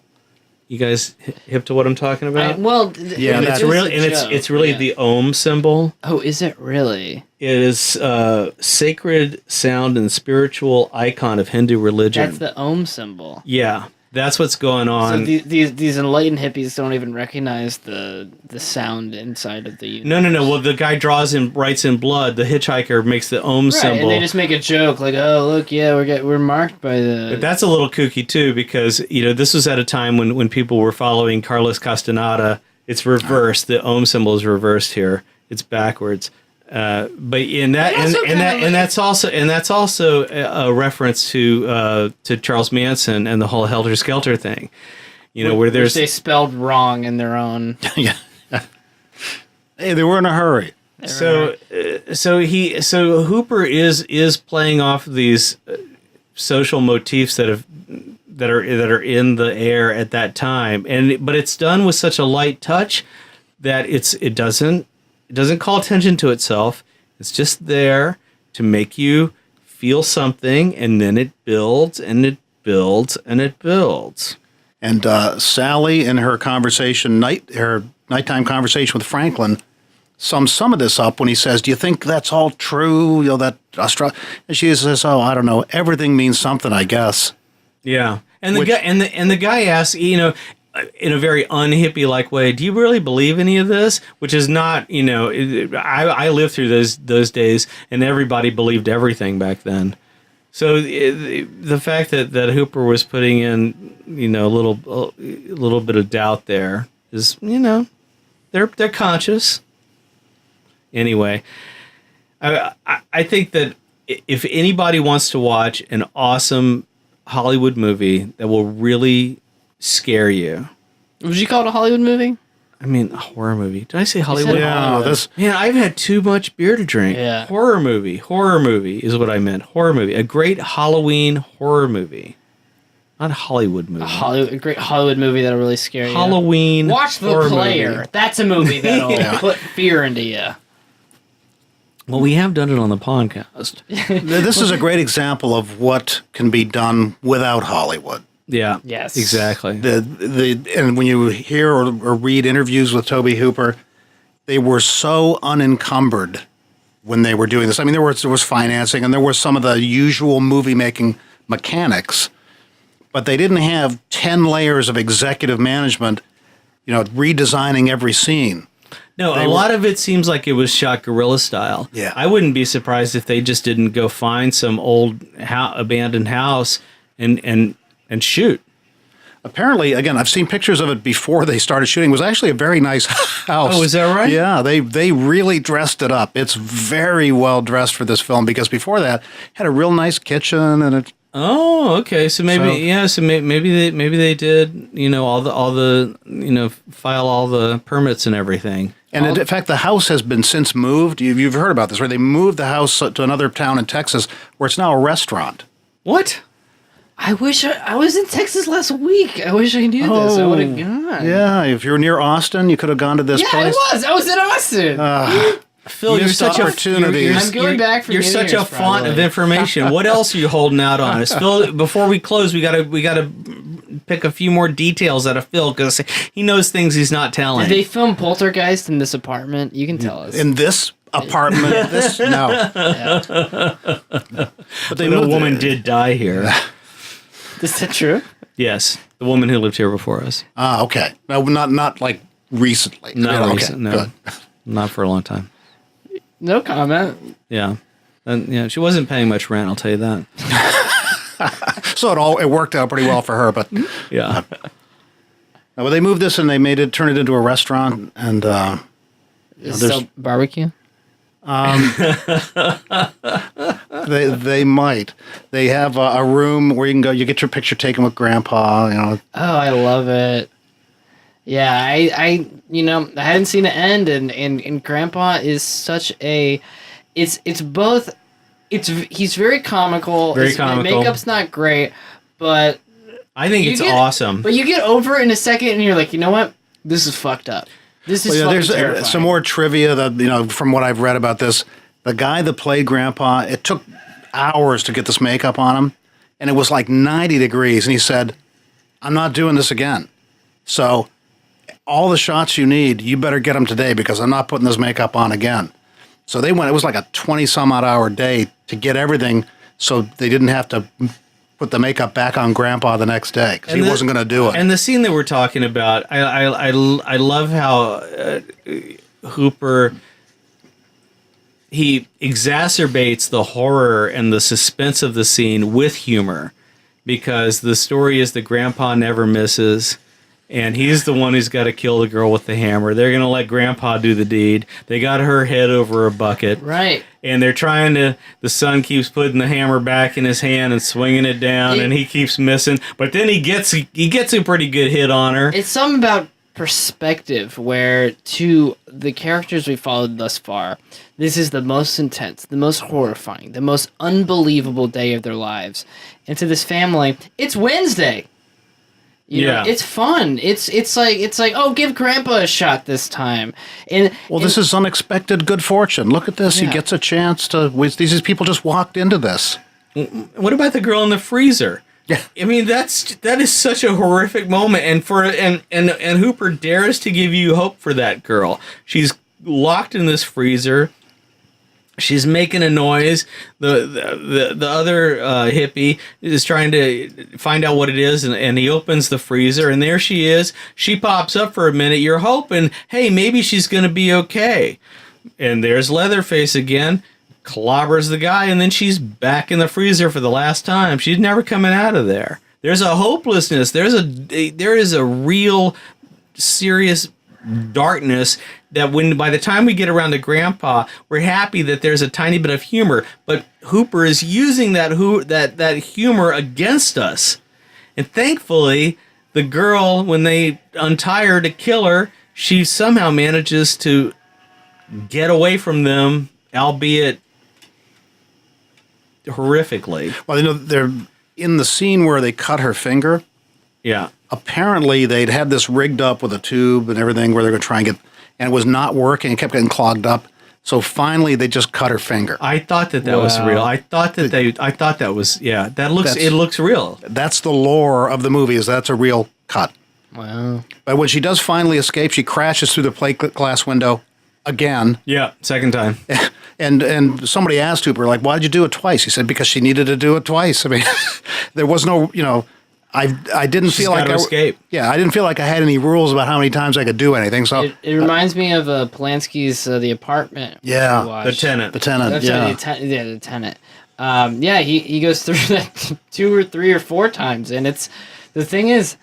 You guys hip to what I'm talking about? It's really the Ohm symbol. Oh, is it really? It is a sacred sound and spiritual icon of Hindu religion. That's the Ohm symbol. Yeah, that's what's going on. So these enlightened hippies don't even recognize the sound inside of the unit. No. Well, the guy writes in blood. The hitchhiker makes the Ohm symbol, and they just make a joke like, "Oh, look, yeah, we're marked by the." But that's a little kooky too, because this was at a time when people were following Carlos Castaneda. It's reversed. The Ohm symbol is reversed here. It's backwards. But that's also a reference to Charles Manson and the whole Helter Skelter thing, where there's they spelled wrong in their own. Yeah. Hey, they were in a hurry. So Hooper is playing off these social motifs that are in the air at that time, but it's done with such a light touch that it doesn't call attention to itself. It's just there to make you feel something, and then it builds and it builds and it builds. And Sally, in her nighttime conversation with Franklin, sums some of this up when he says, "Do you think that's all true? And she says, "Oh, I don't know. Everything means something, I guess." Yeah, and the guy asks, in a very unhippie-like way, do you really believe any of this? Which is not, I lived through those days, and everybody believed everything back then. So the fact that Hooper was putting in, a little bit of doubt there is, they're conscious. Anyway, I think that if anybody wants to watch an awesome Hollywood movie that will really scare you. Would you call it a Hollywood movie? I mean, a horror movie. Did I say Hollywood? Yeah, Man, I've had too much beer to drink. Yeah. Horror movie is what I meant. Horror movie. A great Halloween horror movie. Not a Hollywood movie. A great Hollywood movie that'll really scare you. Halloween Watch The horror Player. movie. That's a movie that'll put fear into you. Well, we have done it on the podcast. This is a great example of what can be done without Hollywood. Yeah. Yes. Exactly. And when you hear or read interviews with Tobe Hooper, they were so unencumbered when they were doing this. I mean, there was financing and there was some of the usual movie making mechanics, but they didn't have 10 layers of executive management, redesigning every scene. No, a lot of it seems like it was shot guerrilla style. Yeah. I wouldn't be surprised if they just didn't go find some old abandoned house and shoot. Apparently, again, I've seen pictures of it before they started shooting. It was actually a very nice house. Oh, is that right? Yeah, they really dressed it up. It's very well dressed for this film because before that, it had a real nice kitchen and it. Oh, okay. So maybe maybe they did all the file all the permits and everything. And in fact, the house has been since moved. You've heard about this, right? They moved the house to another town in Texas where it's now a restaurant. What? I wish I was in Texas last week. I wish I knew this. I would have gone. Yeah, if you're near Austin, you could have gone to this place. I was in Austin. Phil, you're Missed such opportunities. I'm going back for You're New such Year's, a font of probably. information. What else are you holding out on us, Phil? Before we close, we gotta pick a few more details out of Phil because he knows things he's not telling. Did they film Poltergeist in this apartment? You can tell us. In this apartment, no. But a woman did die here. Is that true? Yes, the woman who lived here before us. Ah, okay. No, not like recently. Not Okay, recent, no, good. not for a long time. No comment. Yeah, and she wasn't paying much rent. I'll tell you that. So it worked out pretty well for her. But Yeah. well, they moved this and they turned it into a restaurant, and Is it still barbecue? they might. They have a room where you can go. You get your picture taken with Grandpa. Oh, I love it. Yeah, I hadn't seen it end, and Grandpa is such a, he's very comical. Very His comical. Makeup's not great, but I think it's awesome. But you get over it in a second, and you're like, you know what? This is fucked up. This is fucking there's terrifying. some more trivia that from what I've read about this. The guy that played Grandpa, it took hours to get this makeup on him, and it was like 90 degrees, and he said, "I'm not doing this again." So all the shots you need, you better get them today because I'm not putting this makeup on again. So they went. It was like a 20-some-odd hour day to get everything, so they didn't have to put the makeup back on Grandpa the next day because he wasn't going to do it. And the scene that we're talking about, I love how Hooper, he exacerbates the horror and the suspense of the scene with humor, because the story is that Grandpa never misses. And he's the one who's got to kill the girl with the hammer. They're going to let Grandpa do the deed. They got her head over a bucket. Right. And they're trying to, the son keeps putting the hammer back in his hand and swinging it down, and he keeps missing. But then he gets a pretty good hit on her. It's something about perspective where, to the characters we followed thus far, this is the most intense, the most horrifying, the most unbelievable day of their lives. And to this family, it's Wednesday. You know, it's fun. It's like oh, give Grandpa a shot this time. This is unexpected good fortune. Look at this. Yeah. He gets a chance to. These people just walked into this. What about the girl in the freezer? Yeah, I mean that is such a horrific moment, and Hooper dares to give you hope for that girl. She's locked in this freezer. She's making a noise. The other hippie is trying to find out what it is, and he opens the freezer, and there she is. She pops up for a minute. You're hoping, hey, maybe she's going to be okay. And there's Leatherface again, clobbers the guy, and then she's back in the freezer for the last time. She's never coming out of there. There's a hopelessness. There is a real serious darkness that by the time we get around to Grandpa, we're happy that there's a tiny bit of humor, but Hooper is using that humor against us. And thankfully, the girl, when they untie her to kill her, she somehow manages to get away from them, albeit horrifically. Well, they're in the scene where they cut her finger. Yeah. Apparently, they'd had this rigged up with a tube and everything where they're going to try and get, and it was not working. It kept getting clogged up. So finally, they just cut her finger. I thought that was real. I thought that was, yeah. It looks real. That's the lore of the movie. Is that's a real cut. Wow. But when she does finally escape, she crashes through the plate glass window again. Yeah, second time. And somebody asked Hooper, like, why did you do it twice? He said, because she needed to do it twice. I mean, there was no, I didn't feel like escape. Yeah, I didn't feel like I had any rules about how many times I could do anything. So it reminds me of Polanski's The Apartment. Yeah, The Tenant. The Tenant. That's yeah, right, the Tenant. Yeah, he goes through that 2 or 3 or 4 times, and the thing is,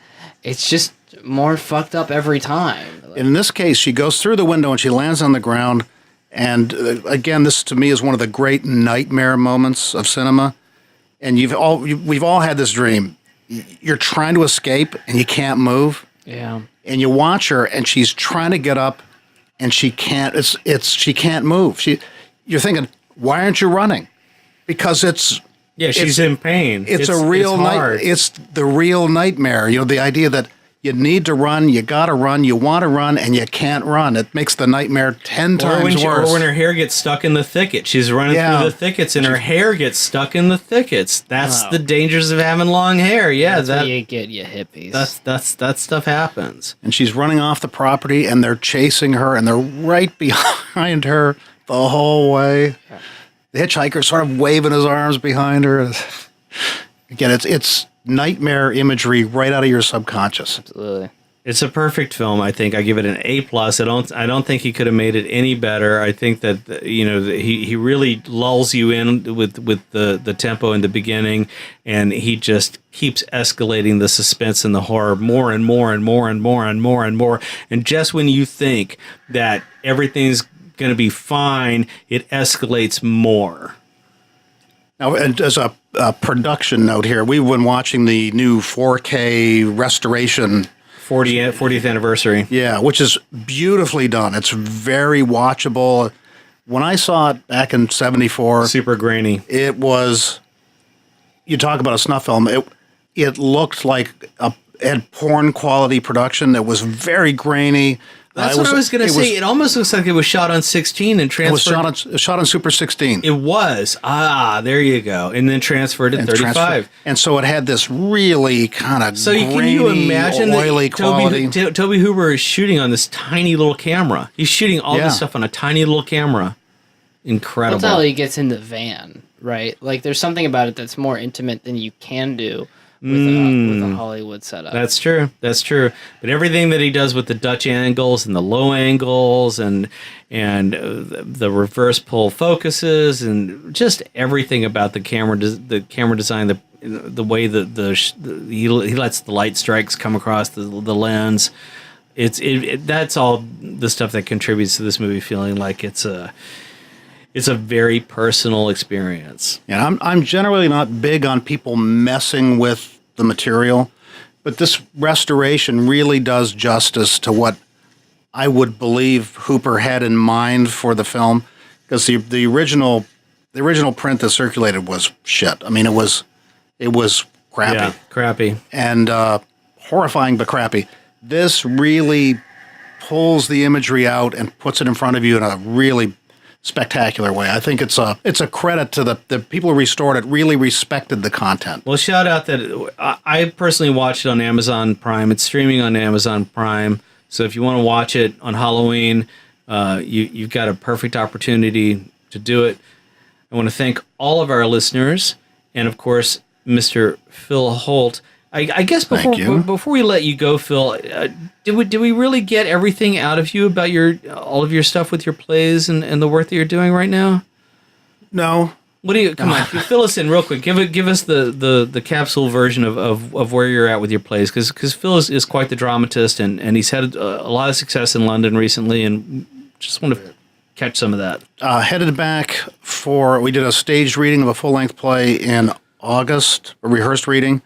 it's just more fucked up every time. In this case, she goes through the window and she lands on the ground. And again, this to me is one of the great nightmare moments of cinema. And we've all had this dream. You're trying to escape and you can't move. Yeah. And you watch her and she's trying to get up and she can't. She can't move. You're thinking, why aren't you running? Because she's in pain. It's a real nightmare. It's the real nightmare. The idea that you need to run, you got to run, you want to run, and you can't run. It makes the nightmare 10 times worse. Or when her hair gets stuck in the thicket. She's running through the thickets, and her hair gets stuck in the thickets. That's the dangers of having long hair. Yeah, that's what you get, you hippies. That stuff happens. And she's running off the property, and they're chasing her, and they're right behind her the whole way. The hitchhiker's sort of waving his arms behind her. Again, it's nightmare imagery right out of your subconscious. Absolutely. It's a perfect film. I think I give it an A+. I don't think he could have made it any better. I think that he really lulls you in with the tempo in the beginning, and he just keeps escalating the suspense and the horror more and more and more and more and more and more. And just when you think that everything's going to be fine, it escalates more. Now, and as a production note here, we've been watching the new 4K restoration. 40th anniversary. Yeah, which is beautifully done. It's very watchable. When I saw it back in 74... Super grainy. It was... You talk about a snuff film. It looked like it had porn quality production. It was very grainy. That's what I was going to say. It almost looks like it was shot on 16 and transferred. It was shot on Super 16. It was. There you go. And then transferred to 35. And so it had this really kind of can you imagine oily quality. Tobe Hooper is shooting on this tiny little camera. He's shooting all this stuff on a tiny little camera. Incredible. That's how he gets in the van, right? Like, there's something about it that's more intimate than you can do with a Hollywood setup. That's true. But everything that he does with the Dutch angles and the low angles and the reverse pull focuses and just everything about the camera design, the way he lets the light strikes come across the lens. That's all the stuff that contributes to this movie feeling like it's a very personal experience. Yeah, I'm generally not big on people messing with the material, but this restoration really does justice to what I would believe Hooper had in mind for the film, because the original print that circulated was shit. I mean, it was crappy. Yeah, crappy. And horrifying, but crappy. This really pulls the imagery out and puts it in front of you in a really spectacular way. I think it's a credit to the people who restored it really respected the content. Well, shout out that I personally watched it on Amazon Prime. It's streaming on Amazon Prime. So if you want to watch it on Halloween, you've got a perfect opportunity to do it. I want to thank all of our listeners, and of course, Mr. Phil Holt. I guess before we let you go, Phil, did we really get everything out of you about all of your stuff with your plays and the work that you're doing right now? No. Come on, fill us in real quick. Give us the capsule version of where you're at with your plays, because Phil is quite the dramatist, and he's had a lot of success in London recently, and just want to catch some of that. Headed back we did a staged reading of a full-length play in August, a rehearsed reading,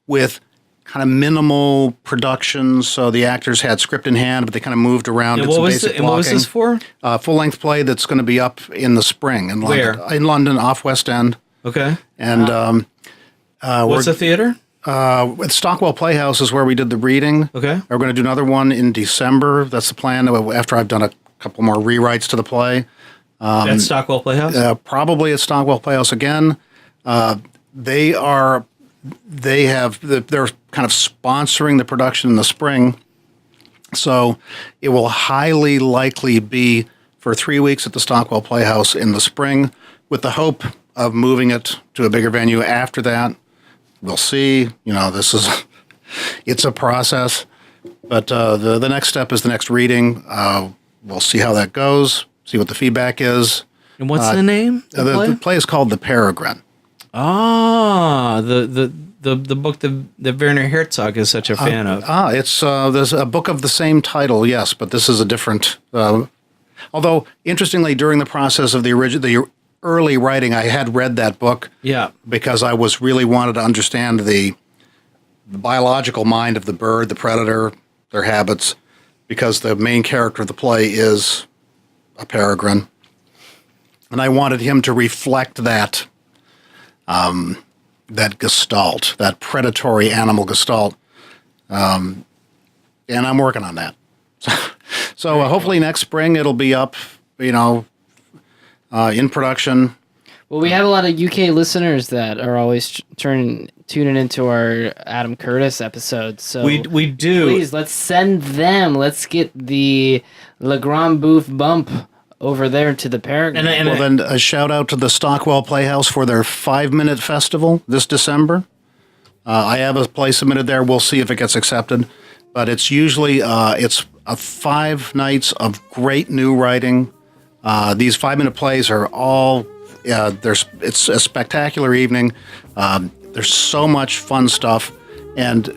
with kind of minimal production, so the actors had script in hand, but they kind of moved around. And what was this for? Full-length play that's going to be up in the spring in London. Where? In London, off West End. Okay. And what's the theater? At Stockwell Playhouse is where we did the reading. Okay. We're going to do another one in December. That's the plan, after I've done a couple more rewrites to the play. At Stockwell Playhouse? Probably at Stockwell Playhouse again. They're kind of sponsoring the production in the spring, so it will highly likely be for 3 weeks at the Stockwell Playhouse in the spring, with the hope of moving it to a bigger venue after that. We'll see. It's a process, but the next step is the next reading. We'll see how that goes, see what the feedback is. And what's the name? The play is called The Peregrine. Ah, the book that Werner Herzog is such a fan of. There's a book of the same title, yes, but this is a different. Although interestingly, during the process of the early writing, I had read that book. Yeah. Because I really wanted to understand the biological mind of the bird, the predator, their habits, because the main character of the play is a peregrine, and I wanted him to reflect that. That gestalt, that predatory animal gestalt, and I'm working on that. So hopefully next spring it'll be up, in production. Well, we have a lot of UK listeners that are always tuning into our Adam Curtis episodes. So we do. Please, let's send them. Let's get the Le Grande Bouffe bump over there to the Peregrine. Then a shout out to the Stockwell Playhouse for their 5-minute festival this December. I have a play submitted there. We'll see if it gets accepted. But it's usually it's 5 nights of great new writing. These 5-minute plays are all it's a spectacular evening. There's so much fun stuff, and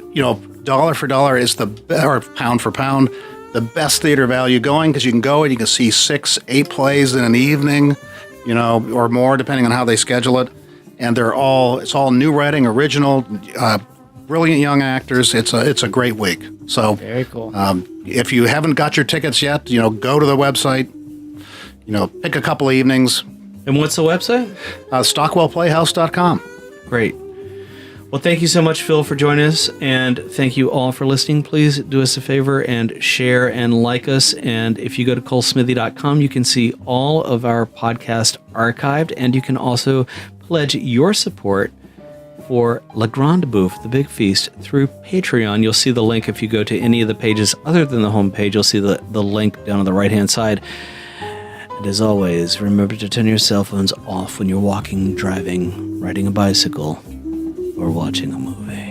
dollar for dollar is or pound for pound, the best theater value going, because you can go and you can see 6-8 plays in an evening, or more depending on how they schedule it. And it's all new writing, original, brilliant young actors. It's a great week. So very cool. If you haven't got your tickets yet, go to the website. Pick a couple of evenings. And what's the website? StockwellPlayhouse.com. Great. Well, thank you so much, Phil, for joining us, and thank you all for listening. Please do us a favor and share and like us. And if you go to colesmithy.com, you can see all of our podcast archived, and you can also pledge your support for La Grande Bouffe, the Big Feast, through Patreon. You'll see the link if you go to any of the pages other than the homepage. You'll see the link down on the right-hand side. And as always, remember to turn your cell phones off when you're walking, driving, riding a bicycle, or watching a movie.